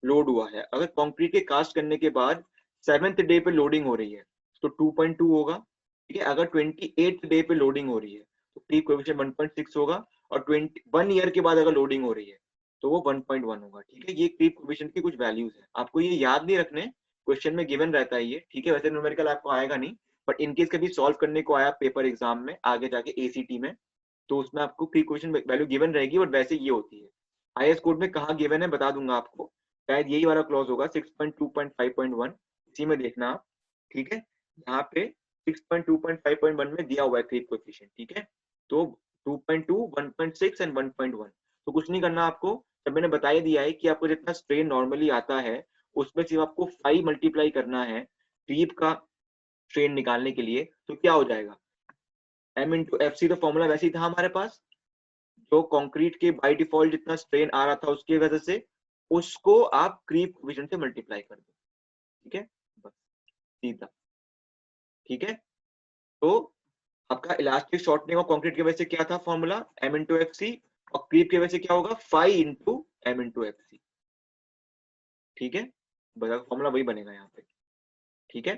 लोड हुआ है। अगर कंक्रीट के कास्ट करने के बाद 7th डे पे लोडिंग हो रही है तो 2.2 होगा, ठीक है। अगर 28th डे पे लोडिंग हो रही है तो क्रीप कोएफिशिएंट 1.6 होगा, और 21 ईयर के बाद अगर लोडिंग हो रही है तो वो 1.1 होगा। ठीक है, ये क्रीप कोएफिशिएंट की कुछ वैल्यूज है, आपको ये याद नहीं रखने, क्वेश्चन में गिवन रहता है ये। ठीक है, वैसे न्यूमेरिकल आपको आएगा नहीं, बट इनकेस कभी सॉल्व करने को आया पेपर एग्जाम में आगे जाके एसीटी में, तो उसमें आपको क्रीप कोएफिशिएंट वैल्यू गिवन रहेगी, बट वैसे ये होती है। आईएएस कोड में कहाँ गिवन है बता दूंगा आपको, शायद यही वाला क्लॉज होगा 6.2.5.1, इसी में देखना आप। ठीक है, यहाँ पे 6.2.5.1 में दिया हुआ है क्रीप कोएफिशिएंट। ठीक है, तो 2.2, 1.6 एंड 1.1, तो कुछ नहीं करना आपको, जब मैंने बता ही दिया है कि आपको जितना स्ट्रेन नॉर्मली आता है उसमें सिर्फ आपको 5 मल्टीप्लाई करना है क्रीप का स्ट्रेन निकालने के लिए, तो क्या हो जाएगा, m इंटू एफ सी, तो फॉर्मूला वैसे ही था हमारे पास, जो कंक्रीट के बाय डिफॉल्ट जितना स्ट्रेन आ रहा था उसकी वजह से, उसको आप क्रीप कोएफिशिएंट से मल्टीप्लाई कर दो। ठीक है, बस सीधा। ठीक है, तो आपका इलास्टिक शॉर्टनिंग ऑफ कंक्रीट की वजह से क्या था formula, m into F C, और क्रीप की वजह से क्या होगा 5 into m into F C. ठीक है, बस फॉर्मूला वही बनेगा यहाँ पे। ठीक है,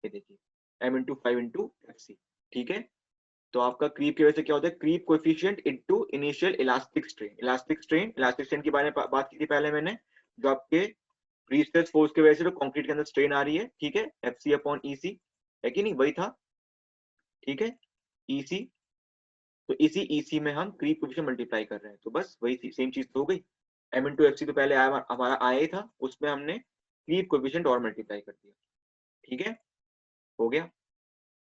ये देखिए m into 5 into F C. ठीक है, तो आपका क्रीप की वजह से क्या होता है, creep coefficient into initial elastic strain. Elastic strain के बारे में बात की थी पहले मैंने, जो आपके प्रीस्ट्रेस फोर्स की वजह से जो कंक्रीट के अंदर स्ट्रेन आ रही है। ठीक है, एफ सी अपॉन ई सी, है कि नहीं, वही था। ठीक है, ई सी, तो इसी ईसी में हम क्रीप कोएफिशिएंट मल्टीप्लाई कर रहे हैं, तो बस वही सेम चीज तो हो गई। m इंटू एफ सी तो पहले आया, हमारा आया ही था, उसमें हमने क्रीप कोएफिशिएंट और मल्टीप्लाई कर दिया। ठीक है, हो गया।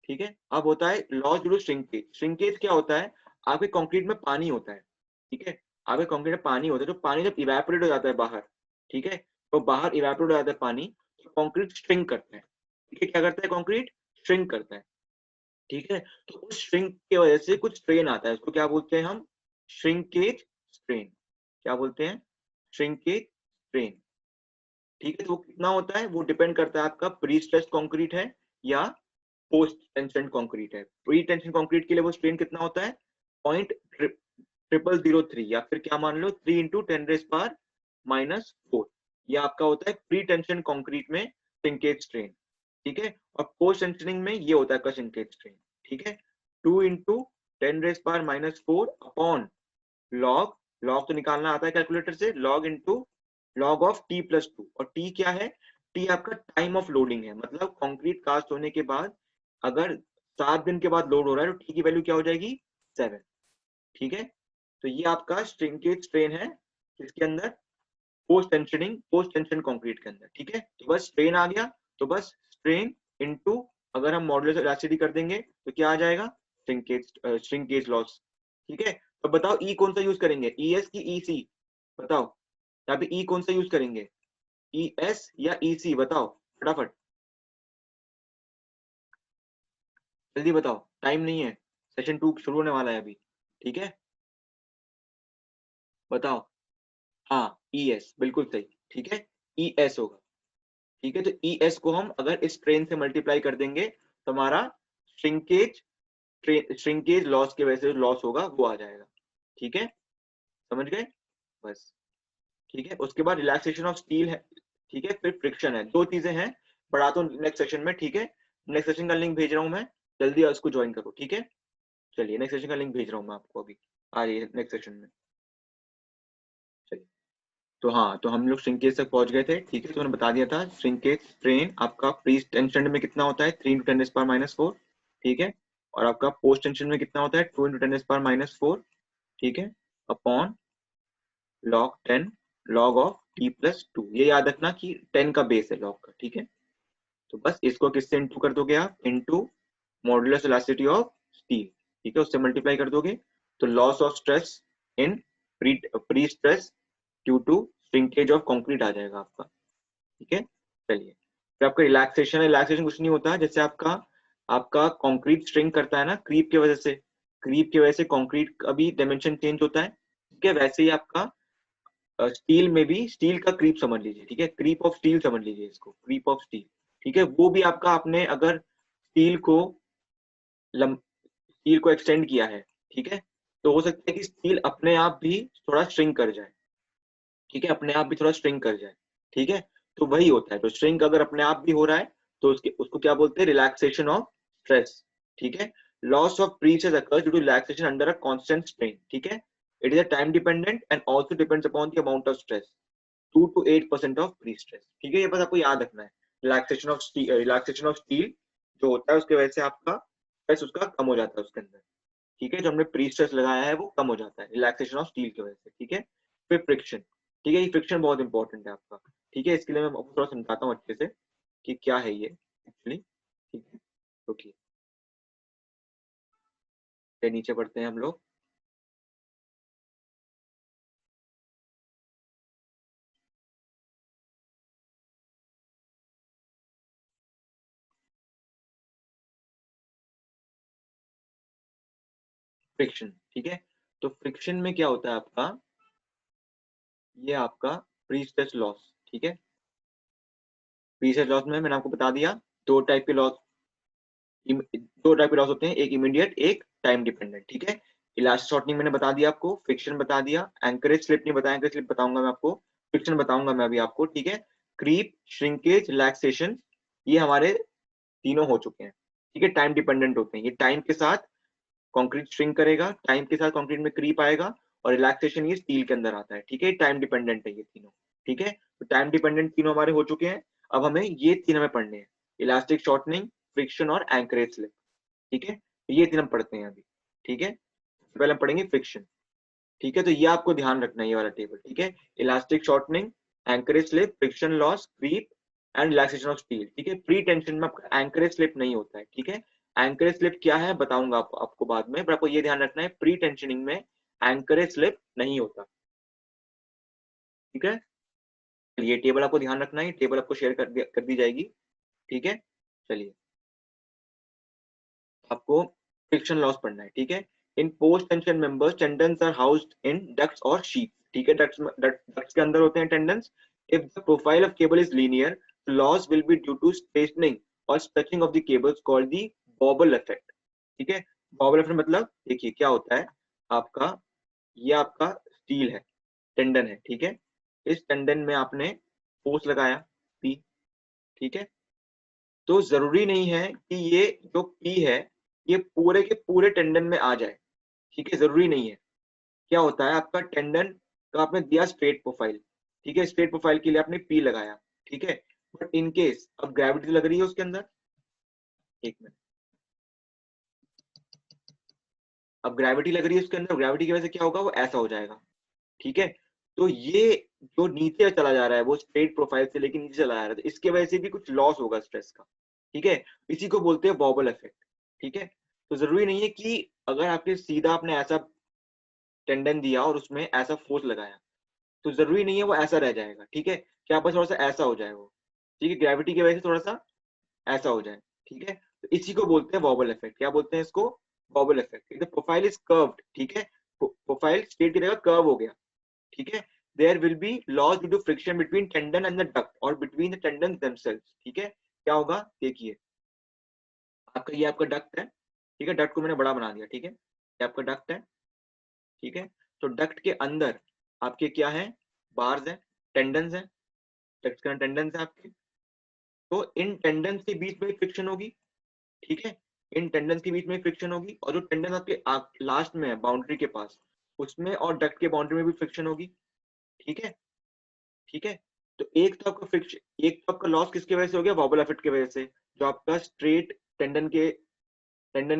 ठीक है, अब होता है loss due to shrinkage. Shrinkage क्या होता है, आपके कंक्रीट में पानी होता है। ठीक है, आपके कंक्रीट में पानी होता है, तो पानी जब इवेपोरेट हो जाता है बाहर, ठीक है, तो बाहर इवेपोरेट हो जाता है पानी, तो कंक्रीट श्रिंक करता है। ठीक है, क्या करता है कंक्रीट, श्रिंक करता है। ठीक है, तो उस श्रिंक की वजह से कुछ स्ट्रेन आता है, उसको क्या बोलते हैं हम, श्रिंकेज स्ट्रेन। क्या बोलते हैं, श्रिंकेज स्ट्रेन। ठीक है, तो वो कितना होता है, वो डिपेंड करता है आपका प्री स्ट्रेस्ड कंक्रीट है या पोस्ट टेंशन कंक्रीट है। प्री टेंशन कंक्रीट के लिए वो स्ट्रेन कितना होता है, 0.0003, या फिर क्या मान लो 3 इंटू 10⁻⁻⁴, ये आपका होता है प्री टेंशन कंक्रीट में श्रिंकेज स्ट्रेन। ठीक है, और पोस्ट टेंशनिंग में ये होता है श्रिंकेज स्ट्रेन। ठीक है, 2 इंटू 10⁻⁴ अपॉन लॉग, लॉग तो निकालना आता है कैलकुलेटर से, log into log of t+2, और t क्या है, t आपका टाइम ऑफ लोडिंग है, मतलब कंक्रीट कास्ट होने के बाद अगर 7 दिन के बाद लोड हो रहा है तो t की वैल्यू क्या हो जाएगी, 7। ठीक है, तो ये आपका श्रिंकेज स्ट्रेन है किसके अंदर, पोस्ट टेंशन कंक्रीट के अंदर। ठीक है, तो बस स्ट्रेन आ गया, तो बस स्ट्रेन इनटू, अगर हम मॉडुलस इलास्टिसिटी कर देंगे तो क्या आ जाएगा, श्रिंकेज लॉस। ठीक है, तो बताओ ई कौन सा यूज करेंगे, ई एस की ई सी, बताओ यहाँ पे ई कौन सा यूज करेंगे, ई एस या ई सी, बताओ फटाफट, जल्दी बताओ, टाइम नहीं है, सेशन 2 शुरू होने वाला है अभी। ठीक है, बताओ, हाँ ई एस बिल्कुल सही। ठीक है, ई एस होगा। ठीक है, तो ई एस को हम अगर इस ट्रेन से मल्टीप्लाई कर देंगे तो हमारा श्रिंकेज श्रिंकेज लॉस की वजह से लॉस होगा वो आ जाएगा। ठीक है, समझ गए, बस। ठीक है, उसके बाद रिलैक्सेशन ऑफ स्टील है। ठीक है, फिर फ्रिक्शन है, दो चीजें हैं, पढ़ाता हूँ नेक्स्ट सेशन में। ठीक है, नेक्स्ट सेशन का लिंक भेज रहा हूँ मैं, जल्दी उसको ज्वाइन करो। ठीक है, चलिए नेक्स्ट सेशन का लिंक भेज रहा हूँ मैं आपको अभी, आ रही है नेक्स्ट सेशन में। चलिए, तो हाँ, तो हम लोग श्रिंकेज तक पहुंच गए थे। ठीक है, तो मैंने बता दिया था श्रिंकेज स्ट्रेन आपका प्री टेंशन में कितना होता है, 3 इंटू 10⁻⁴। ठीक है, और आपका पोस्ट टेंशन में कितना होता है, 2 इंटू 10⁻⁴। ठीक है, upon log 10 log of t+2, ये याद रखना कि 10 का बेस है लॉग का। ठीक है, तो बस इसको किससे इंटू कर दोगे आप, into modulus elasticity of steel. ठीक है, उससे मल्टीप्लाई कर दोगे, तो loss of stress in pre stress due to shrinkage of concrete आ जाएगा आपका। ठीक है, चलिए, फिर आपका रिलैक्सेशन है। रिलैक्सेशन कुछ नहीं होता, जैसे आपका आपका कंक्रीट श्रिंक करता है ना क्रीप की वजह से, क्रीप की वजह से कंक्रीट का भी डायमेंशन चेंज होता है। ठीक है, वैसे ही आपका स्टील में भी, स्टील का क्रीप समझ लीजिए। ठीक है, क्रीप ऑफ स्टील समझ लीजिए इसको, क्रीप ऑफ स्टील। ठीक है, वो भी आपका, आपने अगर स्टील को एक्सटेंड किया है, ठीक है, तो हो सकता है कि स्टील अपने आप भी थोड़ा श्रिंक कर जाए। ठीक है, अपने आप भी थोड़ा श्रिंक कर जाए। ठीक है, तो वही होता है, तो श्रिंक अगर अपने आप भी हो रहा है तो उसको क्या बोलते हैं, रिलैक्सेशन ऑफ स्ट्रेस। ठीक है। Loss of prestress occurs due to relaxation under a constant strain, ठीक है। It is a time dependent and also depends upon the amount of stress, 2 to 8% of prestress, ठीक है। ये बस आपको याद रखना है। रिलैक्सेशन ऑफ स्टील जो होता है उसके वजह से आपका स्ट्रेस उसका कम हो जाता है उसके अंदर, ठीक है। जो हमने प्री स्ट्रेस लगाया है वो कम हो जाता है रिलैक्सेशन ऑफ स्टील की वजह से, ठीक है। फिर फ्रिक्शन, ठीक है। ये फ्रिक्शन बहुत इंपॉर्टेंट है आपका, ठीक है। इसके लिए मैं आपको थोड़ा समझाता हूँ अच्छे से कि क्या है ये एक्चुअली, ठीक है। ओके, नीचे पढ़ते हैं हम लोग। फ्रिक्शन, ठीक है। तो फ्रिक्शन में क्या होता है आपका, ये आपका प्री स्ट्रेस लॉस, ठीक है। प्री स्ट्रेस लॉस में मैंने आपको बता दिया दो टाइप के लॉस, दो टाइप के लॉस होते हैं, एक इमीडिएट एक टाइम डिपेंडेंट, ठीक है। इलास्टिक शॉर्टनिंग मैंने बता दिया आपको, फ्रिक्शन बता दिया, एंकरेज स्लिप नहीं बताया, एंकरेज स्लिप बताऊंगा मैं आपको, फ्रिक्शन बताऊंगा मैं अभी आपको, ठीक है। क्रीप, श्रिंकेज, रिलैक्सेशन, ये हमारे तीनों हो चुके हैं, ठीक है। टाइम डिपेंडेंट होते हैं, ये टाइम के साथ कंक्रीट श्रिंक करेगा, टाइम के साथ कंक्रीट में क्रीप आएगा, और रिलैक्सेशन ये स्टील के अंदर आता है, ठीक है। टाइम डिपेंडेंट है ये तीनों, ठीक है। तो टाइम डिपेंडेंट तीनों हमारे हो चुके हैं। अब हमें ये तीन हमें पढ़ने हैं, इलास्टिक शॉर्टनिंग, फ्रिक्शन और एंकरेज स्लिप, ठीक है। ये तीन हम पढ़ते हैं अभी, ठीक है। पहले हम पढ़ेंगे फ्रिक्शन, ठीक है। तो ये आपको ध्यान रखना है, ये वाला टेबल, ठीक है। Elastic shortening, anchorage slip, friction loss, creep and relaxation of steel, ठीक है। प्री टेंशन में आपका एंकरेज स्लिप नहीं होता है, ठीक है। एंकरेज स्लिप क्या है बताऊंगा आपको बाद में, पर आपको ये ध्यान रखना है प्री टेंशनिंग में एंकरेज स्लिप नहीं होता, ठीक है। ये टेबल आपको ध्यान रखना है, टेबल आपको शेयर कर दी जाएगी, ठीक है। चलिए, आपको फ्रिक्शन लॉस पढ़ना है, ठीक है। In post tension members tendons are housed in ducts or sheath, ठीक है। डक्ट्स के अंदर होते हैं tendons. If the profile of cable is linear, loss will be due to straightening or stretching of the cables called the wobble effect, ठीक है। बॉबल effect मतलब देखिए क्या होता है आपका, ये आपका स्टील है, टेंडन है, ठीक है। इस टेंडन में आपने फोर्स लगाया पी, ठीक है। तो जरूरी नहीं है कि ये जो पी है ये पूरे के पूरे टेंडन में आ जाए, ठीक है। जरूरी नहीं है। क्या होता है आपका टेंडन का आपने दिया स्ट्रेट प्रोफाइल, ठीक है। स्ट्रेट प्रोफाइल के लिए आपने पी लगाया, ठीक है। बट इन केस अब ग्रेविटी लग रही है उसके अंदर, एक मिनट, अब ग्रेविटी लग रही है उसके अंदर, ग्रेविटी की वजह से क्या होगा, वो ऐसा हो जाएगा, ठीक है। तो ये जो नीचे चला जा रहा है वो स्ट्रेट प्रोफाइल से लेके नीचे चला जा रहा है, तो इसके वजह से भी कुछ लॉस होगा स्ट्रेस का, ठीक है। इसी को बोलते हैं बॉबल इफेक्ट, ठीक है। तो जरूरी नहीं है कि अगर आपने सीधा आपने ऐसा टेंडन दिया और उसमें ऐसा फोर्स लगाया तो जरूरी नहीं है वो ऐसा रह जाएगा, ठीक है। क्या पता थोड़ा सा ऐसा हो जाए वो, ठीक है, ग्रेविटी की वजह से थोड़ा सा ऐसा हो जाए, ठीक है। तो इसी को बोलते हैं वॉबल इफेक्ट। क्या बोलते हैं इसको, vowel effect. The profile is curved, ठीक है। प्रोफाइल स्ट्रेट की जगह कर्व हो गया, ठीक है। There will be loss due to friction between tendon and the duct और बिटवीन द टेंडन देमसेल्व्स, ठीक है। क्या होगा देखिए, आपका ये आपका डक्ट है, ठीक है। डक्ट को मैंने बड़ा बना दिया, ठीक है। ये आपका डक्ट है, ठीक है। तो डक्ट के अंदर आपके क्या है, बार्स है, टेंडन्स है, डक्ट के टेंडन्स है आपके। तो इन टेंडन्स के बीच में फ्रिक्शन होगी, ठीक है। इन टेंडन्स के बीच में फ्रिक्शन होगी, और जो टेंडन आपके लास्ट में है बाउंड्री के पास, उसमें और डक्ट के बाउंड्री में भी फ्रिक्शन होगी, ठीक है, ठीक है। तो एक तो आपका फ्रिक्शन, एक तो आपका लॉस किसकी वजह से हो गया, वॉबल इफेक्ट की वजह से, जो आपका स्ट्रेट टेंडन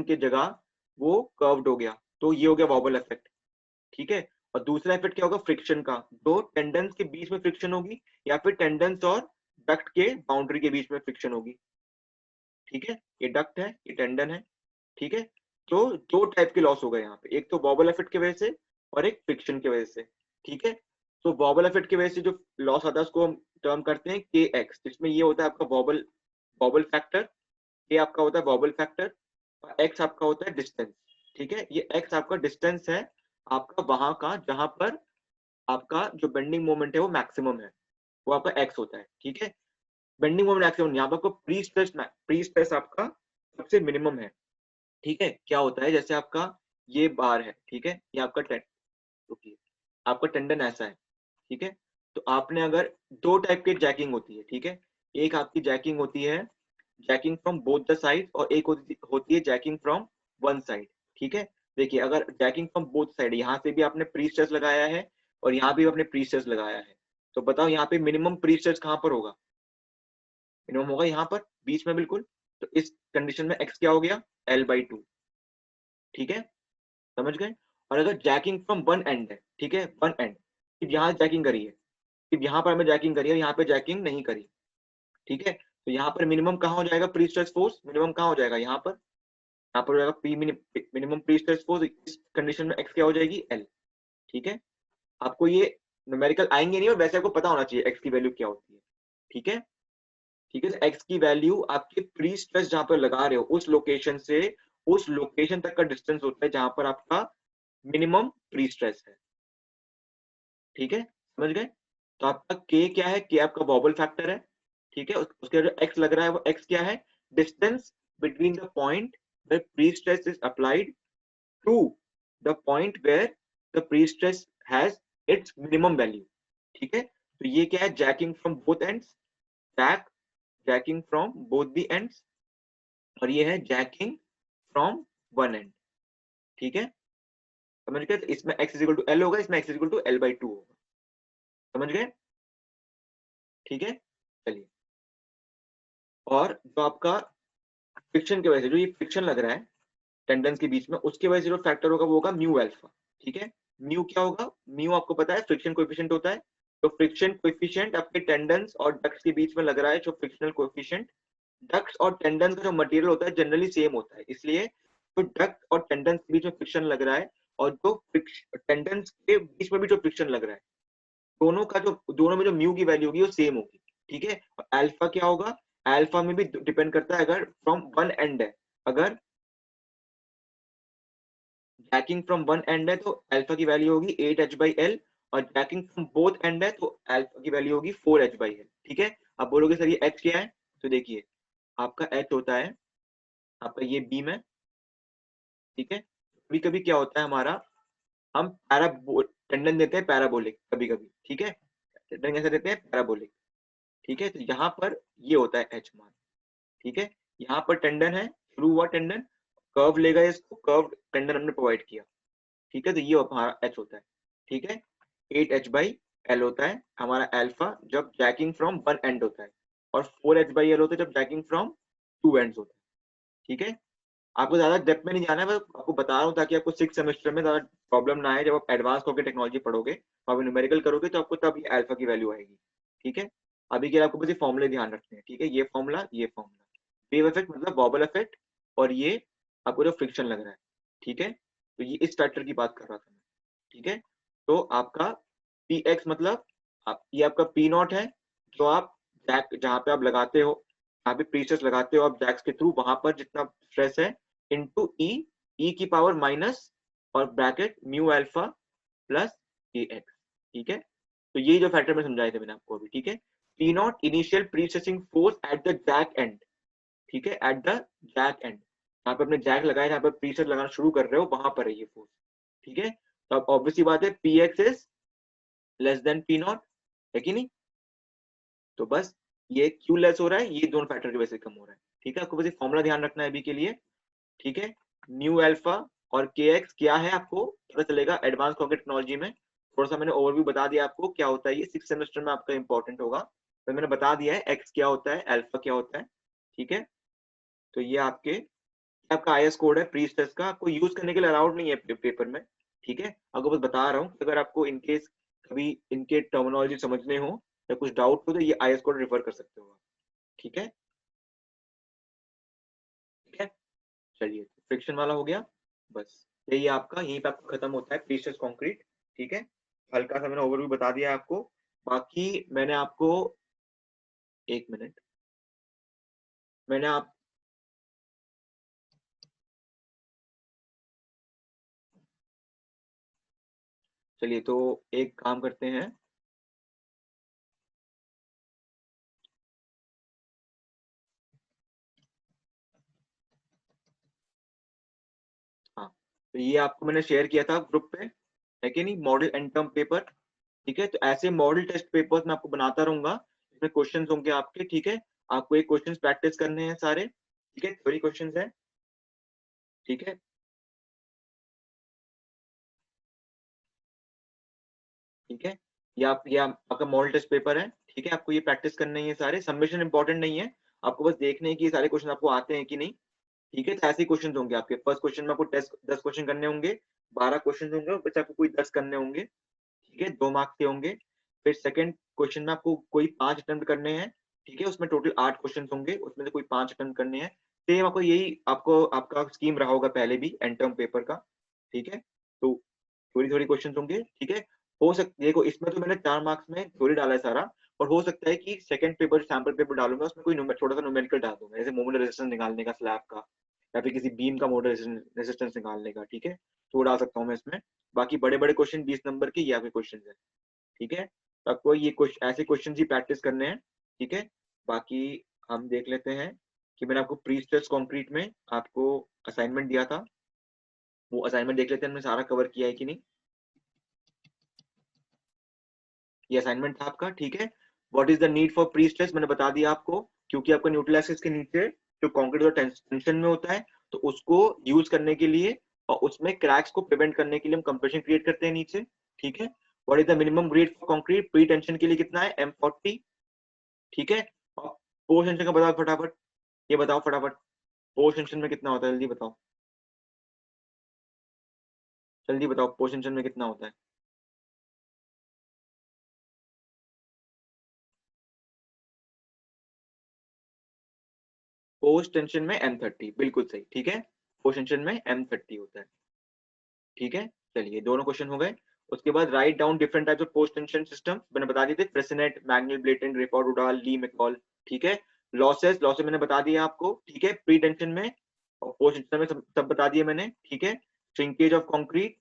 के जगह वो कर्व्ड हो गया, तो ये हो गया वॉबल इफेक्ट, ठीक है। और दूसरा इफेक्ट क्या होगा, फ्रिक्शन का, दो टेंडन्स के बीच में फ्रिक्शन होगी, या फिर टेंडन्स और डक्ट के बाउंड्री के बीच में फ्रिक्शन होगी, ठीक है। ये डक्ट है, ये टेंडन है, ठीक है। तो दो टाइप के लॉस हो गए यहाँ पे, एक तो वॉबल इफेक्ट की वजह से और एक फ्रिक्शन की वजह से, ठीक है। तो वॉबल इफेक्ट की वजह से जो लॉस आता है उसको हम टर्म करते हैं के एक्स, जिसमें ये होता है आपका वॉबल वॉबल फैक्टर, के आपका होता है वॉबल फैक्टर, और एक्स आपका होता है डिस्टेंस, ठीक है। ये एक्स आपका डिस्टेंस है आपका वहां का जहां पर आपका जो बेंडिंग मोमेंट है वो मैक्सिमम है, वो आपका एक्स होता है, ठीक है। बेंडिंग मोमेंट मैक्सिमम, यहाँ पर आपको प्री स्ट्रेस आपका सबसे मिनिमम है, ठीक है। क्या होता है जैसे आपका ये बार है, ठीक है, ये आपका रुकिए, आपका टेंडन ऐसा है, ठीक है। तो आपने अगर दो टाइप की जैकिंग होती है, ठीक है। एक आपकी जैकिंग होती है jacking from both the side और एक होती है जैकिंग फ्रॉम वन साइड। ठीक है, देखिए अगर जैकिंग फ्रॉम बोथ साइड, यहाँ से भी आपने प्री स्ट्रेस लगाया है और यहाँ भी आपने प्री स्ट्रेस लगाया है, तो बताओ यहाँ पे मिनिमम प्री स्ट्रेस कहाँ पर होगा? मिनिमम होगा यहाँ पर बीच में बिल्कुल। तो इस कंडीशन में एक्स क्या हो गया? L/2। ठीक है, समझ गए? और अगर जैकिंग फ्रॉम वन एंड है, ठीक है, वन एंड, सिर्फ यहाँ जैकिंग करी है, सिर्फ यहाँ पर हमें जैकिंग करी है, यहाँ पे जैकिंग नहीं करी, ठीक है, तो यहाँ पर मिनिमम कहाँ हो जाएगा प्री स्ट्रेस फोर्स? मिनिमम कहाँ हो जाएगा? यहाँ पर, यहाँ पर हो जाएगा P minimum pre stress force. इस कंडीशन में एक्स क्या हो जाएगी? L। ठीक है, आपको ये न्यूमेरिकल आएंगे नहीं और वैसे आपको पता होना चाहिए एक्स की वैल्यू क्या होती है। ठीक है, ठीक है, तो एक्स की वैल्यू आपके प्री स्ट्रेस जहां पर लगा रहे हो उस लोकेशन से उस लोकेशन तक का डिस्टेंस होता है जहां पर आपका मिनिमम प्री स्ट्रेस है। ठीक है, समझ गए? तो आपका के क्या है? के आपका वॉबल फैक्टर है। ठीक है, उसके जो एक्स लग रहा है वो एक्स क्या है? Distance between the point where prestress is applied to the point where the prestress has its minimum value. ठीक है, तो ये क्या है? Jacking from both ends, jacking from both the ends, और ये है जैकिंग फ्रॉम वन एंड। ठीक है, समझ गए? तो इसमें x इक्वल टू एल होगा, इसमें x इक्वल टू L/2 होगा। समझ गए? ठीक है, चलिए। और जो आपका फ्रिक्शन की वजह से जो ये फ्रिक्शन लग रहा है टेंडेंस के बीच में, उसकी वजह से जो फैक्टर होगा वो होगा म्यू अल्फा। ठीक है, म्यू क्या होगा? म्यू आपको पता है फ्रिक्शन कोएफिशिएंट होता है। तो फ्रिक्शन कोएफिशिएंट आपके टेंडेंस और डक्ट्स के बीच में लग रहा है, जो फ्रिक्शनल कोएफिशिएंट डक्ट्स और टेंडेंस का जो मटेरियल होता है जनरली सेम होता है, इसलिए तो डक्ट और टेंडेंस के बीच में फ्रिक्शन लग रहा है और जो टेंडेंस के बीच में भी जो फ्रिक्शन लग रहा है, दोनों में जो म्यू की वैल्यू होगी वो सेम होगी। ठीक है, और अल्फा क्या होगा? अल्फा में भी डिपेंड करता है, अगर फ्रॉम वन एंड है, अगर जैकिंग फ्रॉम वन एंड है तो अल्फा की वैल्यू होगी 8h/L, और जैकिंग फ्रॉम बोथ एंड है तो अल्फा की वैल्यू होगी 4h/L। ठीक है, अब बोलोगे सर ये h क्या है? तो देखिए आपका h होता है आपका ये बीम है। ठीक है, कभी कभी क्या होता है हमारा, हम टेंडन देते हैं पैराबोलिक कभी कभी। ठीक है, टेंडन कैसे देते हैं? पैराबोलिक। ठीक है, तो यहाँ पर ये होता है h मान। ठीक है, यहाँ पर टेंडन है, शुरू हुआ टेंडन, कर्व लेगा, इसको कर्व टेंडन हमने प्रोवाइड किया। ठीक है, तो ये हमारा h होता है। ठीक है, 8h/L होता है हमारा अल्फा जब जैकिंग फ्रॉम वन एंड होता है, और 4h/L होता है जब जैकिंग फ्रॉम टू एंड्स होता है। ठीक है, आपको ज्यादा डेप्थ में नहीं जाना है, मैं आपको बता रहा हूँ ताकि आपको 6 सेमेस्टर में ज्यादा प्रॉब्लम ना आए। जब आप एडवांस होकर टेक्नोलॉजी पढ़ोगे, आप न्यूमेरिकल करोगे तो आपको तब ये अल्फा की वैल्यू आएगी। ठीक है, अभी के लिए आपको बस ये फॉर्मूले ध्यान रखने हैं। ठीक है, ये फॉर्मूला, ये फॉर्मूला, वेव इफेक्ट मतलब वॉबल इफेक्ट, और ये आपको जो फ्रिक्शन लग रहा है। ठीक है, तो ये इस फैक्टर की बात कर रहा था मैं। ठीक है, तो आपका पी एक्स मतलब ये आपका पी नॉट है, जो आप जैक जहाँ पे आप लगाते हो, जहाँ पे प्रीसेस लगाते हो आप जैक्स के थ्रू, वहां पर जितना स्ट्रेस है इंटू ई की पावर माइनस और ब्रैकेट म्यू अल्फा प्लस ए एक्स। ठीक है, तो ये जो फैक्टर में समझाए थे मैंने आपको अभी। ठीक है, P naught initial prestressing force at the jack end. ठीक है, एट द जैक एंड, जहाँ पे अपने जैक लगाए, जहाँ पे प्रीसेस लगाना शुरू कर रहे हो वहां पर है ये फोर्स। ठीक है, तो अब ऑब्वियसली बात है P x is less than P not, है कि नहीं? तो बस ये क्यों लेस हो रहा है? ये दोनों फैक्टर की वजह से कम हो रहा है। ठीक है, आपको बस ये फॉर्मूला ध्यान रखना है अभी के लिए। ठीक है, न्यू अल्फा और के एक्स क्या है आपको पता चलेगा एडवांस कॉग्निटिव टेक्नोलॉजी में। थोड़ा सा मैंने ओवरव्यू बता दिया आपको क्या होता है, ये 6 सेमेस्टर में आपका इंपॉर्टेंट होगा। तो मैंने बता दिया है एक्स क्या होता है, अल्फा क्या होता है। ठीक है, तो ये आपका आईएस कोड है प्री स्ट्रेस का, आपको यूज करने के लिए अलाउड नहीं है पेपर में। ठीक है, आपको बस बता रहा हूँ, अगर आपको इनकेस कभी इनके टर्मिनोलॉजी समझने हो या कुछ डाउट हो तो ये आईएस कोड रेफर कर सकते हो। ठीक है, ठीक है, चलिए फ्रिक्शन वाला हो गया। बस यही आपका, यहीं पे आपका खत्म होता है प्रीस्ट्रेस कंक्रीट। ठीक है, हल्का सा मैंने ओवरव्यू बता दिया आपको। बाकी मैंने आपको, एक मिनट, मैंने आप चलिए तो एक काम करते हैं, हाँ, तो ये आपको मैंने शेयर किया था ग्रुप पे, है कि नहीं, मॉडल एंड टर्म पेपर। ठीक है, तो ऐसे मॉडल टेस्ट पेपर्स मैं आपको बनाता रहूंगा, इसमें क्वेश्चंस होंगे आपके। ठीक है, आपको एक क्वेश्चन प्रैक्टिस करने हैं सारे, ठीक है, थ्योरी क्वेश्चन है, ठीक है, ठीक है, ये आपका मॉडल टेस्ट पेपर है, ठीक है, आपको ये प्रैक्टिस करने हैं सारे, सबमिशन इंपॉर्टेंट नहीं है, आपको बस देखने हैं कि ये सारे क्वेश्चन आपको आते हैं कि नहीं, ठीक है, तो ऐसे क्वेश्चन होंगे आपके। फर्स्ट क्वेश्चन में आपको टेस्ट 10 क्वेश्चन करने होंगे, 12 क्वेश्चन होंगे और बस आपको कोई 10 करने होंगे, ठीक है, 2 मार्क्स के होंगे। फिर सेकंड क्वेश्चन में आपको कोई 5 अटेम्प्ट करने हैं, ठीक है, उसमें टोटल 8 क्वेश्चन होंगे, उसमें से कोई 5 अटेम्प्ट करने हैं। सेम आपको यही आपको आपका स्कीम रहा होगा पहले भी एंड टर्म पेपर का, ठीक है, तो थोड़ी-थोड़ी क्वेश्चन होंगे, ठीक है। हो सकता देखो इसमें तो मैंने 4 मार्क्स में थ्योरी डाला है सारा, और हो सकता है कि सेकंड पेपर सैंपल पेपर डालूंगा उसमें कोई छोटा सा न्यूमेरिकल डाल दूंगा, जैसे मोमेंट रेजिस्टेंस निकालने का स्लैब का, या फिर किसी बीम का मोमेंट रेजिस्टेंस निकालने का, ठीक है, तो वो डाल सकता हूँ मैं इसमें। बाकी बड़े बड़े क्वेश्चन 20 नंबर के या फिर क्वेश्चन है, ठीक है, तो आपको ये ऐसे क्वेश्चन ही प्रैक्टिस करने हैं, ठीक है। बाकी हम देख लेते हैं कि मैंने आपको प्री स्ट्रेस कंक्रीट में आपको असाइनमेंट दिया था, वो असाइनमेंट देख लेते हैं हमने सारा कवर किया है कि नहीं। ये असाइनमेंट था आपका, ठीक है। What is the need for pre stress, मैंने बता दिया आपको, क्योंकि आपका न्यूट्रल एक्सिस के नीचे जो कंक्रीट टेंशन में होता है, तो उसको यूज करने के लिए और उसमें क्रैक्स को प्रिवेंट करने के लिए हम कंप्रेशन क्रिएट करते हैं नीचे, ठीक है। What is the minimum grade for concrete, pre tension के लिए कितना है, M40, ठीक है। और पोस्ट टेंशन का बताओ फटाफट, ये बताओ फटाफट, पोस्ट टेंशन में कितना होता है, जल्दी बताओ, जल्दी बताओ, पोस्ट टेंशन में कितना होता है। पोस्ट टेंशन में M30, बिल्कुल सही, ठीक है, पोस्ट टेंशन में M30 होता है, ठीक है। चलिए दोनों क्वेश्चन हो गए। उसके बाद write down different types of post tension system, मैंने बता दिए थे, फ्रेसिनेट, मैग्नेट, ब्लेटेंट, रेपॉड, उडाल, ली, मैकॉल, ठीक है। लॉसेस लॉसेस मैंने बता दिया आपको, ठीक है, प्री टेंशन में और पोस्ट टेंशन में सब बता दिए मैंने, ठीक है। Shrinkage of concrete,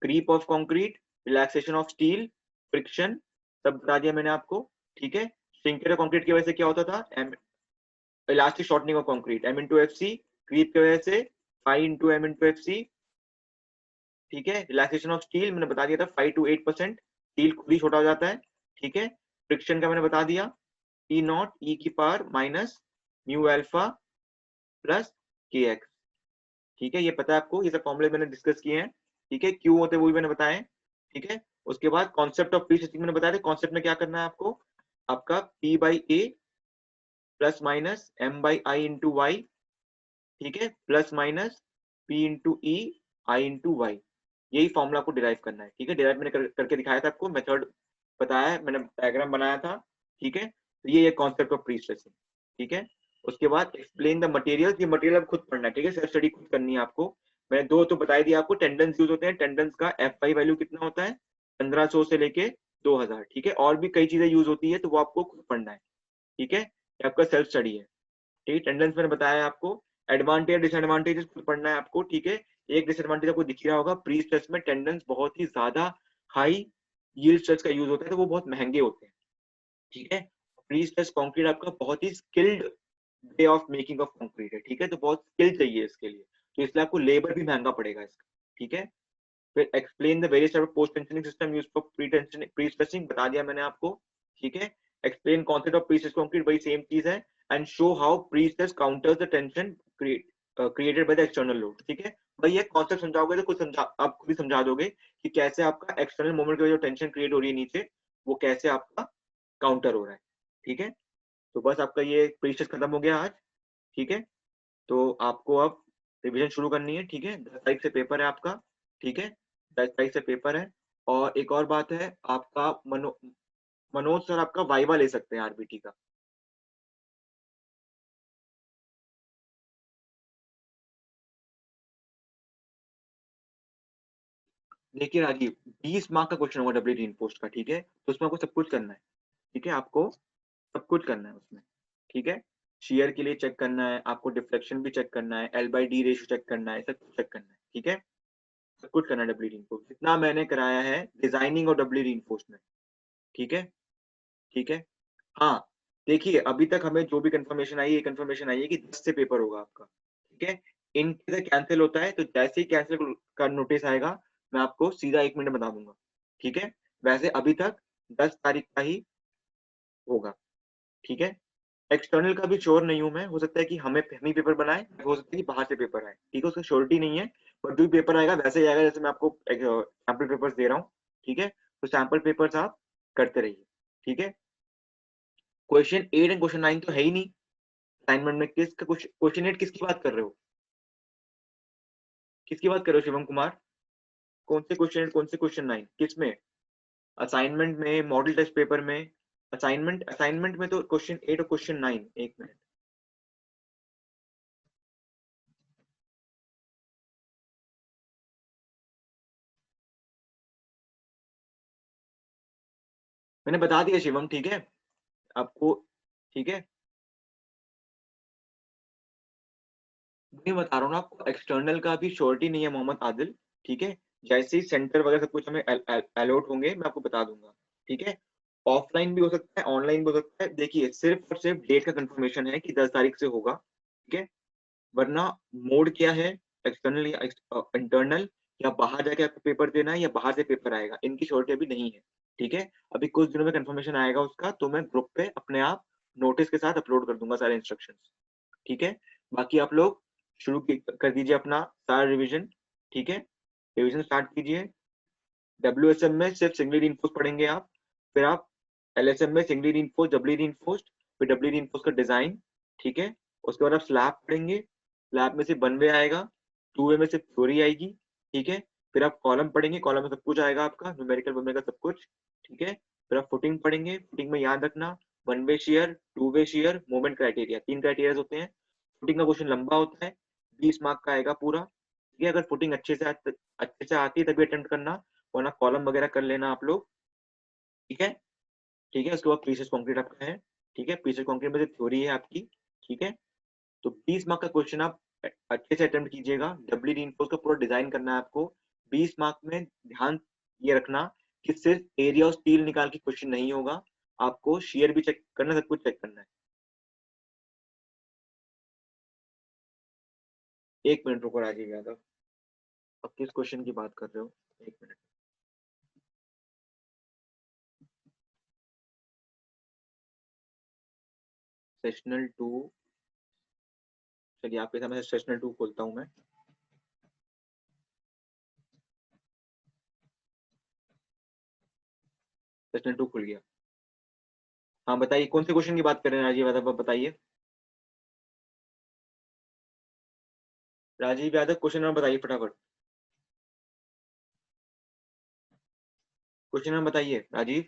creep of concrete, relaxation of steel, friction, सब बता दिया मैंने आपको, ठीक है। श्रिंकेज ऑफ कंक्रीट की वजह से क्या होता था, elastic shortening of concrete, M into F C, creep की वजह से phi into M into F C, ठीक है। रिलैक्सेशन ऑफ स्टील मैंने बता दिया था 5 to 8%, स्टील खुद ही छोटा हो जाता है, ठीक है। फ्रिक्शन का मैंने बता दिया, ई नॉट ई की power minus mu alpha plus के एक्स, ठीक है, ये पता है आपको, ये सब फॉर्मूले मैंने डिस्कस किए हैं, ठीक है। क्यों होते हैं वो भी मैंने बताया, ठीक है। उसके बाद कॉन्सेप्ट ऑफ प्री स्ट्रेसिंग मैंने बताया था, कॉन्सेप्ट में क्या करना है आपको, आपका P by A plus minus M by I into y, ठीक है, plus minus P into e I into y, यही फॉर्मूला को डिराइव करना है, ठीक है। डिराइव मैंने करके दिखाया था आपको, मेथड बताया है मैंने, डायग्राम बनाया था, ठीक है। तो ये कॉन्सेप्ट ऑफ प्री स्ट्रेसिंग, ठीक है। उसके बाद एक्सप्लेन द मटेरियल, ये मटेरियल अब खुद पढ़ना है, ठीक है, सेल्फ स्टडी खुद करनी है आपको। मैंने दो तो बता दिया आपको, टेंडेंस यूज होते हैं, टेंडेंस का FI वैल्यू कितना होता है, 1500 से लेके 2000, ठीक है। और भी कई चीजें यूज होती है, तो वो आपको खुद पढ़ना है, ठीक है, ये आपका सेल्फ स्टडी है, ठीक है। टेंडेंस मैंने बताया आपको, एडवांटेज डिसएडवांटेजेस खुद पढ़ना है आपको, ठीक है। एक डिसएडवांटेज आपको दिख रहा होगा, प्री स्ट्रेस में टेंडेंस बहुत ही ज्यादा हाई यील्ड स्ट्रेस का यूज होता है, तो वो बहुत महंगे होते हैं, ठीक है। प्री स्ट्रेस कंक्रीट आपका बहुत ही skilled way of making of concrete है, ठीक है, तो बहुत स्किल चाहिए इसके लिए, तो इसलिए आपको लेबर भी महंगा पड़ेगा इसका, ठीक है। फिर explain the various type of post tensioning system used for pre stressing, बता दिया मैंने आपको, ठीक है। Explain concept of pre stress concrete, वही सेम चीज है, and show how pre stress counters the tension created by the external load, ठीक है। भाई ये कॉन्सेप्ट समझाओगे तो खुद समझा, आप खुद ही समझा दोगे कि कैसे आपका एक्सटर्नल मोमेंट की वजह से टेंशन क्रिएट हो रही है नीचे, वो कैसे आपका काउंटर हो रहा है, ठीक है। तो बस आपका ये प्री स्ट्रेस खत्म हो गया आज, ठीक है। तो आपको अब रिवीजन शुरू करनी है, ठीक है, 10 तारीख से पेपर है आपका, ठीक है, 10 तारीख से पेपर है। और एक और बात है, आपका मनोज सर आपका वाइवा ले सकते हैं आरबीटी का। देखिए राजीव, 20 मार्क का क्वेश्चन होगा डब्ल्यू इन पोस्ट का, ठीक है, तो उसमें आपको सब कुछ करना है, ठीक है, आपको सब कुछ करना है उसमें, ठीक है। शेयर के लिए चेक करना है आपको, डिफ्लेक्शन भी चेक करना है, L/D रेशियो चेक करना है, सब कुछ चेक करना है, ठीक है, सब कुछ करना है डब्ल्यू इन पोस्ट, जितना मैंने कराया है डिजाइनिंग और डब्ल्यू इन पोस्ट में, ठीक है, ठीक है। हाँ, देखिए अभी तक हमें जो भी कंफर्मेशन आई है, कंफर्मेशन आई है कि 10 से पेपर होगा आपका, ठीक है। इन केस कैंसिल होता है तो जैसे ही कैंसिल का नोटिस आएगा, मैं आपको सीधा 1 मिनट बता दूंगा, ठीक है। वैसे अभी तक 10 तारीख का ही होगा, ठीक है। एक्सटर्नल का भी श्योर नहीं हूं मैं, हो सकता है कि हम ही पेपर बनाए, हो सकता है कि बाहर से पेपर आए, ठीक है, उसका श्योरिटी नहीं है। बट जो भी पेपर आएगा वैसे ही आएगा जैसे मैं आपको सैम्पल पेपर्स दे रहा हूँ, ठीक है। तो सैम्पल पेपर्स आप करते रहिए, ठीक है। क्वेश्चन 8 एंड क्वेश्चन 9 तो है ही नहीं असाइनमेंट में। किसका क्वेश्चन 8 किसकी बात कर रहे हो, किसकी बात कर रहे हो शिवम कुमार? कौन से क्वेश्चन 8 कौन से क्वेश्चन 9 किस में? असाइनमेंट में, मॉडल टेस्ट पेपर में? असाइनमेंट में तो क्वेश्चन 8 और क्वेश्चन 9, एक मिनट। मैंने बता दिया शिवम, ठीक है आपको, ठीक है। नहीं बता रहा हूँ ना आपको, एक्सटर्नल का भी श्योरिटी नहीं है मोहम्मद आदिल, ठीक है। जैसे ही सेंटर वगैरह सब कुछ हमें अलॉट होंगे मैं आपको बता दूंगा, ठीक है। ऑफलाइन भी हो सकता है, ऑनलाइन भी हो सकता है। देखिए सिर्फ और सिर्फ डेट का कंफर्मेशन है कि 10 तारीख से होगा, ठीक है। वरना मोड क्या है, एक्सटर्नल या इंटरनल, या बाहर जाके आपको पेपर देना है या बाहर से पेपर आएगा, इनकी श्योरिटी अभी नहीं है, ठीक है। अभी कुछ दिनों में कंफर्मेशन आएगा उसका, तो मैं ग्रुप पे अपने आप नोटिस के साथ अपलोड कर दूंगा सारे इंस्ट्रक्शंस, ठीक है। बाकी आप लोग कर दीजिए अपना सारा रिवीजन, ठीक है। रिवीजन स्टार्ट कीजिए। WSM में सिर्फ सिंगली रीइंफोर्स पढ़ेंगे आप, फिर आप LSM में सिंगली रीइंफोर्स, डबली रीइंफोर्स्ड, फिर डबली रीइंफोर्स का डिजाइन, ठीक है। उसके बाद आप स्लैब पढ़ेंगे, स्लैब में से 1 वे आएगा, 2 वे में से थ्योरी आएगी, ठीक है। फिर आप कॉलम पढ़ेंगे, कॉलम में सब कुछ आएगा आपका, न्यूमेरिकल वगैरह सब कुछ, ठीक है। फिर आप फुटिंग पढ़ेंगे, फुटिंग में याद रखना 1 वे शेयर, 2 वे शेयर, मोमेंट क्राइटेरिया, 3 क्राइटेरिया होते हैं। फुटिंग का क्वेश्चन लंबा होता है, 20 मार्क का आएगा पूरा, ठीक है। अगर फुटिंग अच्छे से आती है तभी अटेम्प्ट करना, वरना कॉलम वगैरह कर लेना आप लोग, ठीक है। ठीक है, उसके बाद प्रीसियस कंक्रीट आपका है, ठीक है। प्रीसियस कंक्रीट में थ्योरी है आपकी, ठीक है। तो 20 मार्क का क्वेश्चन आप अच्छे से अटेम्प्ट कीजिएगा। डबली रीइंफोर्स का पूरा डिजाइन करना है आपको। 20 मार्क में ध्यान ये रखना कि सिर्फ एरिया और स्टील निकाल के क्वेश्चन नहीं होगा, आपको शेयर भी चेक करना, सब कुछ चेक करना है। 1 मिनट रुको राजीव यादव, अब किस क्वेश्चन की बात कर रहे हो? 1 मिनट। सेशनल 2, चलिए आपके सामने सेशनल 2 खोलता हूँ मैं। सेशनल 2 खुल गया। हाँ बताइए कौन से क्वेश्चन की बात कर रहे हैं राजीव यादव, आप बताइए। राजीव यादव क्वेश्चन नंबर बताइए फटाफट, क्वेश्चन नंबर बताइए राजीव।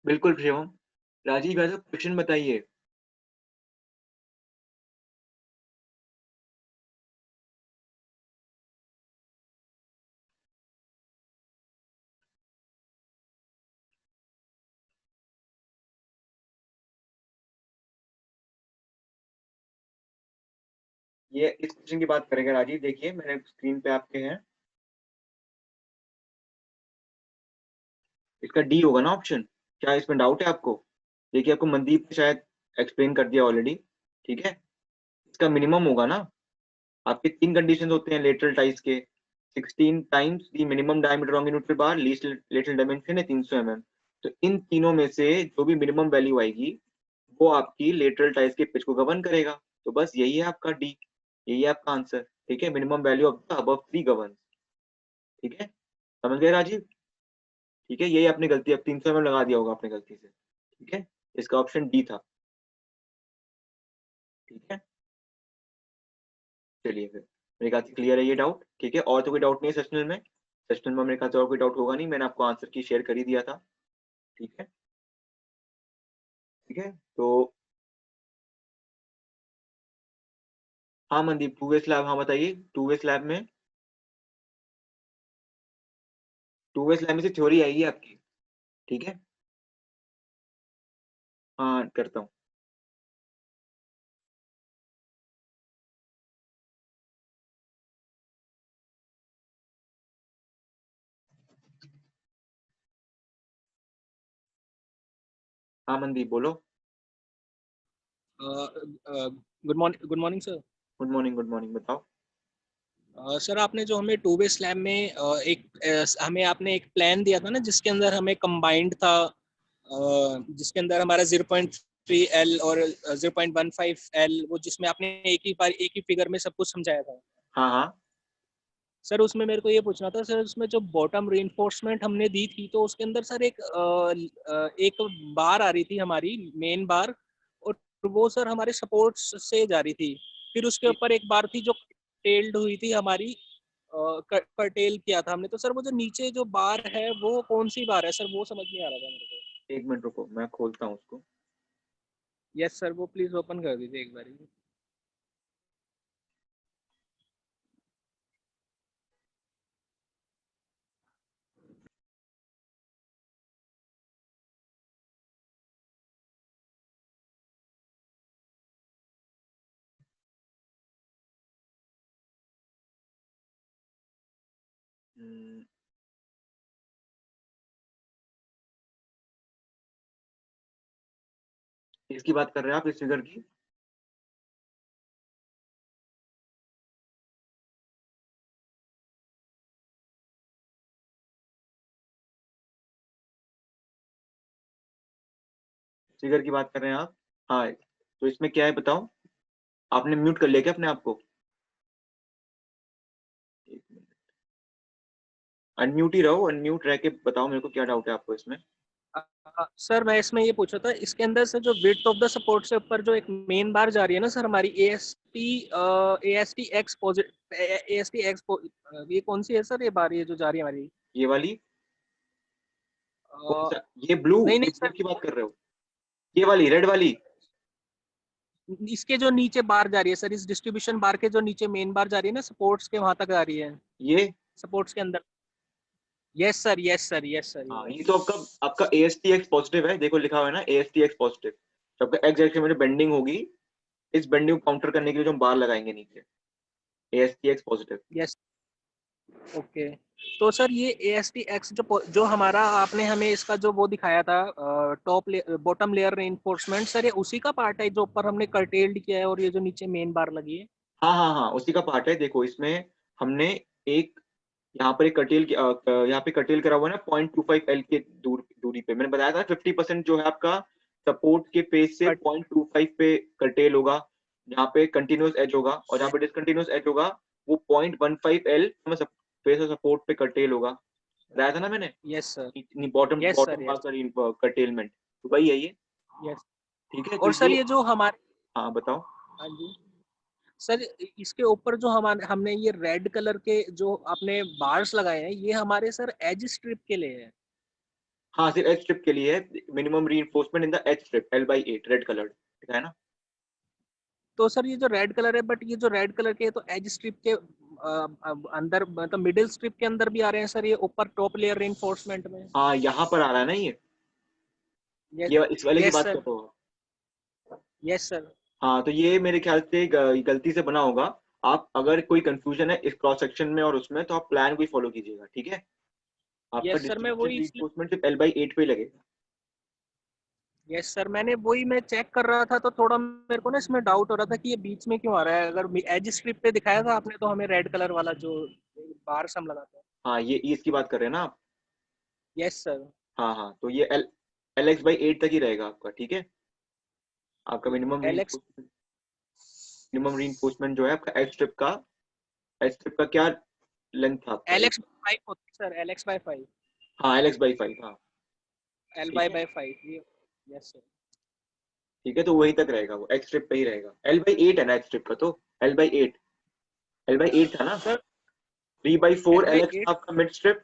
बिल्कुल शिवम, राजीव यादव क्वेश्चन बताइए। ये इस क्वेश्चन की बात करेंगे राजीव, देखिए मैंने स्क्रीन पे आपके हैं, इसका डी होगा ना ऑप्शन, क्या इसमें डाउट है आपको? देखिए आपको मनदीप ने शायद एक्सप्लेन कर दिया ऑलरेडी, ठीक है। इसका मिनिमम होगा ना, आपके 3 कंडीशन होते हैं लेटरल टाइज के, 16 times the minimum diameter longitudinal bar, least lateral dimension है 300 mm। तो इन तीनों में से जो भी मिनिमम वैल्यू आएगी वो आपकी लेटरल टाइज के पिच को गवर्न करेगा। तो बस यही है आपका डी, यही है आपका आंसर, ठीक है। Minimum value of the above 3 govern, ठीक है। समझ गए राजीव? ठीक है, यही आपने गलती, अब 300 mm लगा दिया होगा आपने गलती से, ठीक है। इसका ऑप्शन डी था, ठीक है। चलिए फिर मेरे ख्याल से क्लियर है ये डाउट, ठीक है। और तो कोई डाउट नहीं है सेशनल में, सेशनल में मेरे ख्याल से और कोई डाउट होगा नहीं, मैंने आपको आंसर की शेयर कर ही दिया था, ठीक है। ठीक है तो हाँ मनदीप, 2 वे स्लैब, हाँ बताइए। 2 वे स्लैब में, 2 वे स्लैब में से थ्योरी आएगी आपकी, ठीक है। हाँ करता हूँ। हाँ मनदीप बोलो। Good morning sir. Good morning, good morning, बताओ। सर आपने जो हमें टू वे स्लैब में हमें आपने एक प्लान दिया था ना, जिसके अंदर हमें कंबाइंड था, जिसके अंदर हमारा 0.3 L और 0.15 L, वो जिसमें आपने एक ही फिगर में सब कुछ समझाया था। हाँ हाँ। सर उसमें मेरे को ये पूछना था सर, उसमें जो बॉटम रीइंफोर्समेंट हमने दी थी, तो उसके अंदर सर एक बार आ रही थी हमारी मेन बार, और वो सर हमारे सपोर्ट्स से जा रही थी। फिर उसके ऊपर एक बार थी जो टेल्ड हुई थी हमारी, कर्टेल किया था हमने। तो सर वो जो नीचे जो बार है वो कौन सी बार है सर, वो समझ नहीं आ रहा था मेरे को। एक मिनट रुको, मैं खोलता हूँ उसको। यस सर, वो प्लीज ओपन कर दीजिए एक बार। हम्म, इसकी बात कर रहे हैं आप, इस फिगर की? फिगर की बात कर रहे हैं आप? हाँ, तो इसमें क्या है बताओ। आपने म्यूट कर लिया क्या अपने आप को? एक मिनट, अनम्यूट ही रहो, अनम्यूट रह के बताओ मेरे को क्या डाउट है आपको इसमें। सर मैं इसमें ये पूछा था, इसके अंदर से जो विड्थ ऑफ द सपोर्ट से ऊपर जो एक मेन बार जा रही है ना सर हमारी, ए एस टी एक्स, ये कौन सी है सर ये बार, ये जो जा रही है हमारी? ये वाली? कौन अ, सा? ये ब्लू? नहीं ये नहीं ब्लू सर, की बात कर रहे हो? ये वाली रेड वाली? इसके जो नीचे बार जा रही है सर, इस डिस्ट्रीब्यूशन बार के जो नीचे मेन बार जा रही है ना, सपोर्ट्स के वहां तक जा रही है, ये? सपोर्ट्स के अंदर। Yes sir, yes sir, yes sir, हाँ, ये ये तो आपका आपका A S T x positive है, देखो लिखा हुआ है ना A S T x positive. तो आपका एक्स डायरेक्शन में जो बेंडिंग होगी, इस बेंडिंग को काउंटर करने के लिए जो हम बार लगाएंगे नीचे, A S T x positive. Yes. Okay. तो सर ये ए एस टी एक्स जो हमारा आपने हमें इसका जो वो दिखाया था, बॉटम लेयर रेनफोर्समेंट, सर ये उसी का पार्ट है जो ऊपर हमने कर्टेल्ड किया है और ये जो नीचे मेन बार लगी है? हाँ हाँ हाँ, उसी का पार्ट है। देखो इसमें हमने एक, यहाँ पर एक कटेल, यहाँ पे कटेल करा हुआ है ना 0.25 L के दूरी पे। मैंने बताया था 50% जो है आपका सपोर्ट के फेस से कट 0.25 पे कटेल होगा, जहाँ पे कंटिन्यूस एज होगा, और जहाँ पे डिसकंटिन्यूस एज होगा वो 0.15 L फेस और सपोर्ट पे कटेल होगा। बताया था ना मैंने, yes sir, bottom yes sir, bottom बार यस, का कटेलमेंट, तो वही है ये। यस। ठीक है, तो और सर ये, ये जो हमारे, हाँ बताओ। हाँ जी सर, इसके ऊपर जो हमारे हमने ये रेड कलर के जो आपने बार्स लगाए हैं, ये हमारे सर एज स्ट्रिप के लिए है? हाँ, सिर्फ एच स्ट्रिप के लिए है, minimum reinforcement in the H strip L/8 red coloured, ठीक है ना? तो सर ये जो रेड कलर है, बट ये जो रेड कलर के तो एज स्ट्रिप के अंदर, मतलब मिडिल स्ट्रिप के अंदर भी आ रहे हैं सर, ये ऊपर टॉप लेयर रेनफोर्समेंट में? हाँ, यहाँ पर आ रहा है ना ये। यस, ये इस वाले की यस बात कर सर, रहे हो? Yes sir. हाँ, तो ये मेरे ख्याल से गलती से बना होगा। आप अगर कोई कंफ्यूजन है इस क्रॉस सेक्शन में और उसमें, तो आप प्लान को ही फॉलो कीजिएगा, ठीक है? आपका यस सर, मैं डिस्ट्रीब्यूशन वही, रीइंफोर्समेंट सिर्फ L/8 पे ही लगेगा। यस सर, मैंने वही मैं चेक कर रहा था, तो थोड़ा मेरे को ना इसमें डाउट हो रहा था कि ये बीच में क्यों आ रहा है। अगर एज स्ट्रिप पे दिखाया था आपने तो हमें रेड कलर वाला जो बार्स हम लगाते हैं। हाँ, ये इसकी बात कर रहे हैं ना आप? Yes sir. हाँ हाँ, तो ये LX/8 तक ही रहेगा आपका, ठीक है? आपका एलेक्स, मिनिमम रीइंफोर्समेंट जो है आपका एच स्ट्रिप का क्या लेंथ था आपका एक? एलेक्स बाई 5 होता है सर, एलेक्स बाई 5, हाँ, LX/5, हाँ। एल ठीक बाई है, बाई 5 ये। Yes sir. ठीक है, तो वहीं तक रहेगा, वो एच स्ट्रिप पे ही रहेगा। L/8 है ना एच स्ट्रिप का, तो L/8, L/8 था ना। सर 3/4 एल बाई LX 8, आपका मिड स्ट्रिप,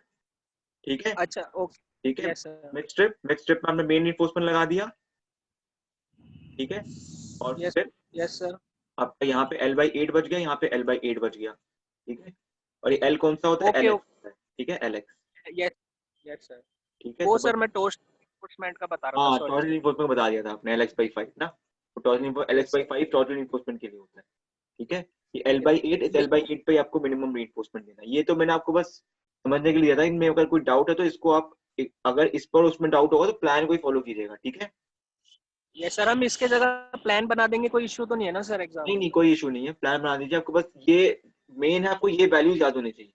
ठीक है? अच्छा ठीक ओके, है, यस सर, मिड स्ट्रिप में हमने मेन रिइंफोर्समेंट लगा दिया, ठीक है? और यस, फिर यस सर, आपका यहाँ पे L/8 बच गया, यहाँ पे L/8 बच गया, ठीक है? और ये L कौन सा होता है? ओके LX ओके, होता है, ठीक है, LX। Yes, yes sir. ठीक है, वो तो सर बस। मैं टोस्ट रिइंफोर्समेंट का बता रहा था, हाँ, सॉरी टॉर्जन सर। रिइंफोर्समेंट बता दिया था आपने, LX/5 ना। तो yes sir, LX/5 torsion reinforcement के लिए होता है, ठीक है? ये ओके। L/8, इस L/8 पे आपको मिनिमम रिइंफोर्समेंट देना है। ये तो मैंने आपको बस समझने के लिए दिया था। इनमें अगर कोई डाउट है तो इसको आप, अगर इस पर उसमें डाउट होगा तो प्लान को ही फॉलो कीजिएगा, ठीक है? यस सर, हम इसके जगह प्लान बना देंगे, कोई इश्यू तो नहीं है ना सर एग्जाम नहीं में? नहीं, कोई इशू नहीं है, प्लान बना दीजिए। आपको बस ये मेन है, आपको ये वैल्यूज याद होनी चाहिए,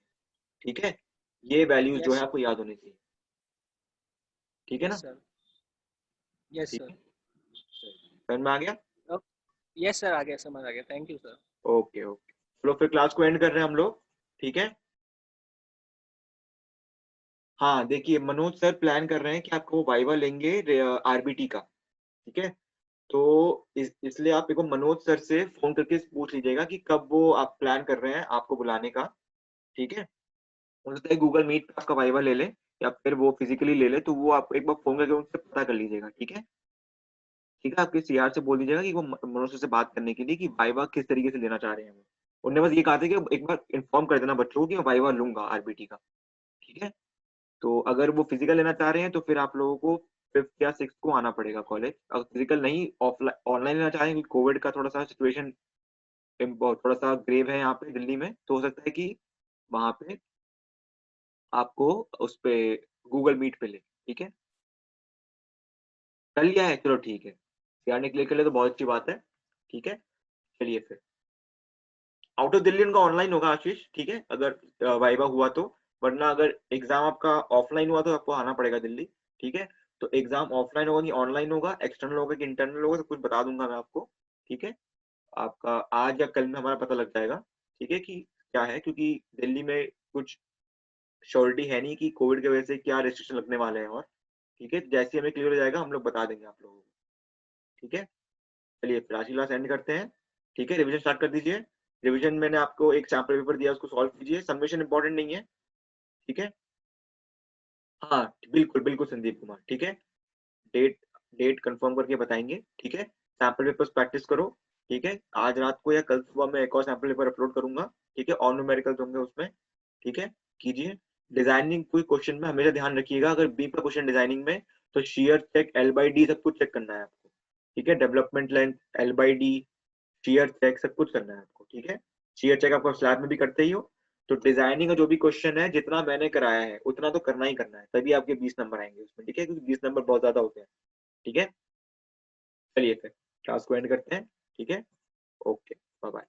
ठीक है? ये वैल्यूज जो है यस आपको याद होनी चाहिए, ठीक है यस ना? सर, यस ठीक सर। है, समझ में आ गया? यस सर, आ गया, समझ आ गया, thank you sir. Okay okay, चलो फिर क्लास को एंड कर रहे हैं हम लोग, ठीक है? हाँ देखिए, मनोज सर प्लान कर रहे हैं कि आपको वाइवा लेंगे आरबीटी का, ठीक है? तो इसलिए आप एक बार मनोज सर से फोन करके पूछ लीजिएगा कि कब वो आप प्लान कर रहे हैं आपको बुलाने का, ठीक है? हो सकता है गूगल मीट पे आपका वाइवा ले ले, या फिर वो फिजिकली ले ले, तो वो आप एक बार फोन करके उनसे पता कर लीजिएगा, ठीक है? ठीक है, आपके सीआर से बोल दीजिएगा कि वो मनोज सर से बात करने के लिए कि वाइवा किस तरीके से लेना चाह रहे हैं वो। उन्होंने बस ये कहा था कि एक बार इन्फॉर्म कर देना बच्चों को कि मैं वाइवा लूंगा आरबीटी का, ठीक है? तो अगर वो फिजिकल लेना चाह रहे हैं तो फिर आप लोगों को 5th या 6th को आना पड़ेगा कॉलेज। अगर फिजिकल नहीं, ऑफलाइन ऑनलाइन लेना चाह रहे हैं, क्योंकि कोविड का थोड़ा सा सिचुएशन थोड़ा सा ग्रेव है यहाँ पे दिल्ली में, तो हो सकता है कि वहां पे आपको उस पे गूगल मीट पे ले, ठीक है? कर लिया है, चलो ठीक है, यार निकले के लिए तो बहुत अच्छी बात है, ठीक है? चलिए फिर, आउट ऑफ दिल्ली उनका ऑनलाइन होगा आशीष, ठीक है, अगर वाइवा हुआ तो। वरना अगर एग्जाम आपका ऑफलाइन हुआ तो आपको आना पड़ेगा दिल्ली, ठीक है? तो एग्जाम ऑफलाइन होगा कि ऑनलाइन होगा, एक्सटर्नल होगा कि इंटरनल होगा, सब कुछ बता दूंगा मैं आपको, ठीक है? आपका आज या कल में हमारा पता लग जाएगा, ठीक है, कि क्या है, क्योंकि दिल्ली में कुछ श्योरिटी है नहीं कि कोविड की वजह से क्या रिस्ट्रिक्शन लगने वाले हैं, और ठीक है, जैसे ही हमें क्लियर हो जाएगा हम लोग बता देंगे आप लोगों को, ठीक है? चलिए फिर आज की क्लास एंड करते हैं, ठीक है? रिवीजन स्टार्ट कर दीजिए। रिवीजन मैंने आपको एक सैम्पल पेपर दिया, उसको सॉल्व कीजिए, सबमिशन इंपॉर्टेंट नहीं है, ठीक है? हाँ बिल्कुल बिल्कुल संदीप कुमार, ठीक है? डेट डेट कंफर्म करके बताएंगे, ठीक है? सैम्पल पेपर्स प्रैक्टिस करो, ठीक है? आज रात को या कल सुबह मैं एक और सैम्पल पेपर अपलोड करूंगा, ठीक है? और न्यूमेरिकल्स होंगे उसमें, ठीक है? कीजिए। डिजाइनिंग कोई क्वेश्चन में हमेशा ध्यान रखिएगा, अगर बी का क्वेश्चन डिजाइनिंग में, तो shear check L by D सब कुछ चेक करना है आपको, ठीक है? Development length L by D, shear check सब कुछ करना है आपको, ठीक है? शेयर चेक आपको स्लैब में भी करते ही हो, तो डिजाइनिंग का जो भी क्वेश्चन है जितना मैंने कराया है उतना तो करना ही करना है, तभी आपके 20 नंबर आएंगे उसमें, ठीक है? क्योंकि 20 नंबर बहुत ज्यादा होते हैं, ठीक है? चलिए फिर क्लास को एंड करते हैं, ठीक है? Okay, bye bye.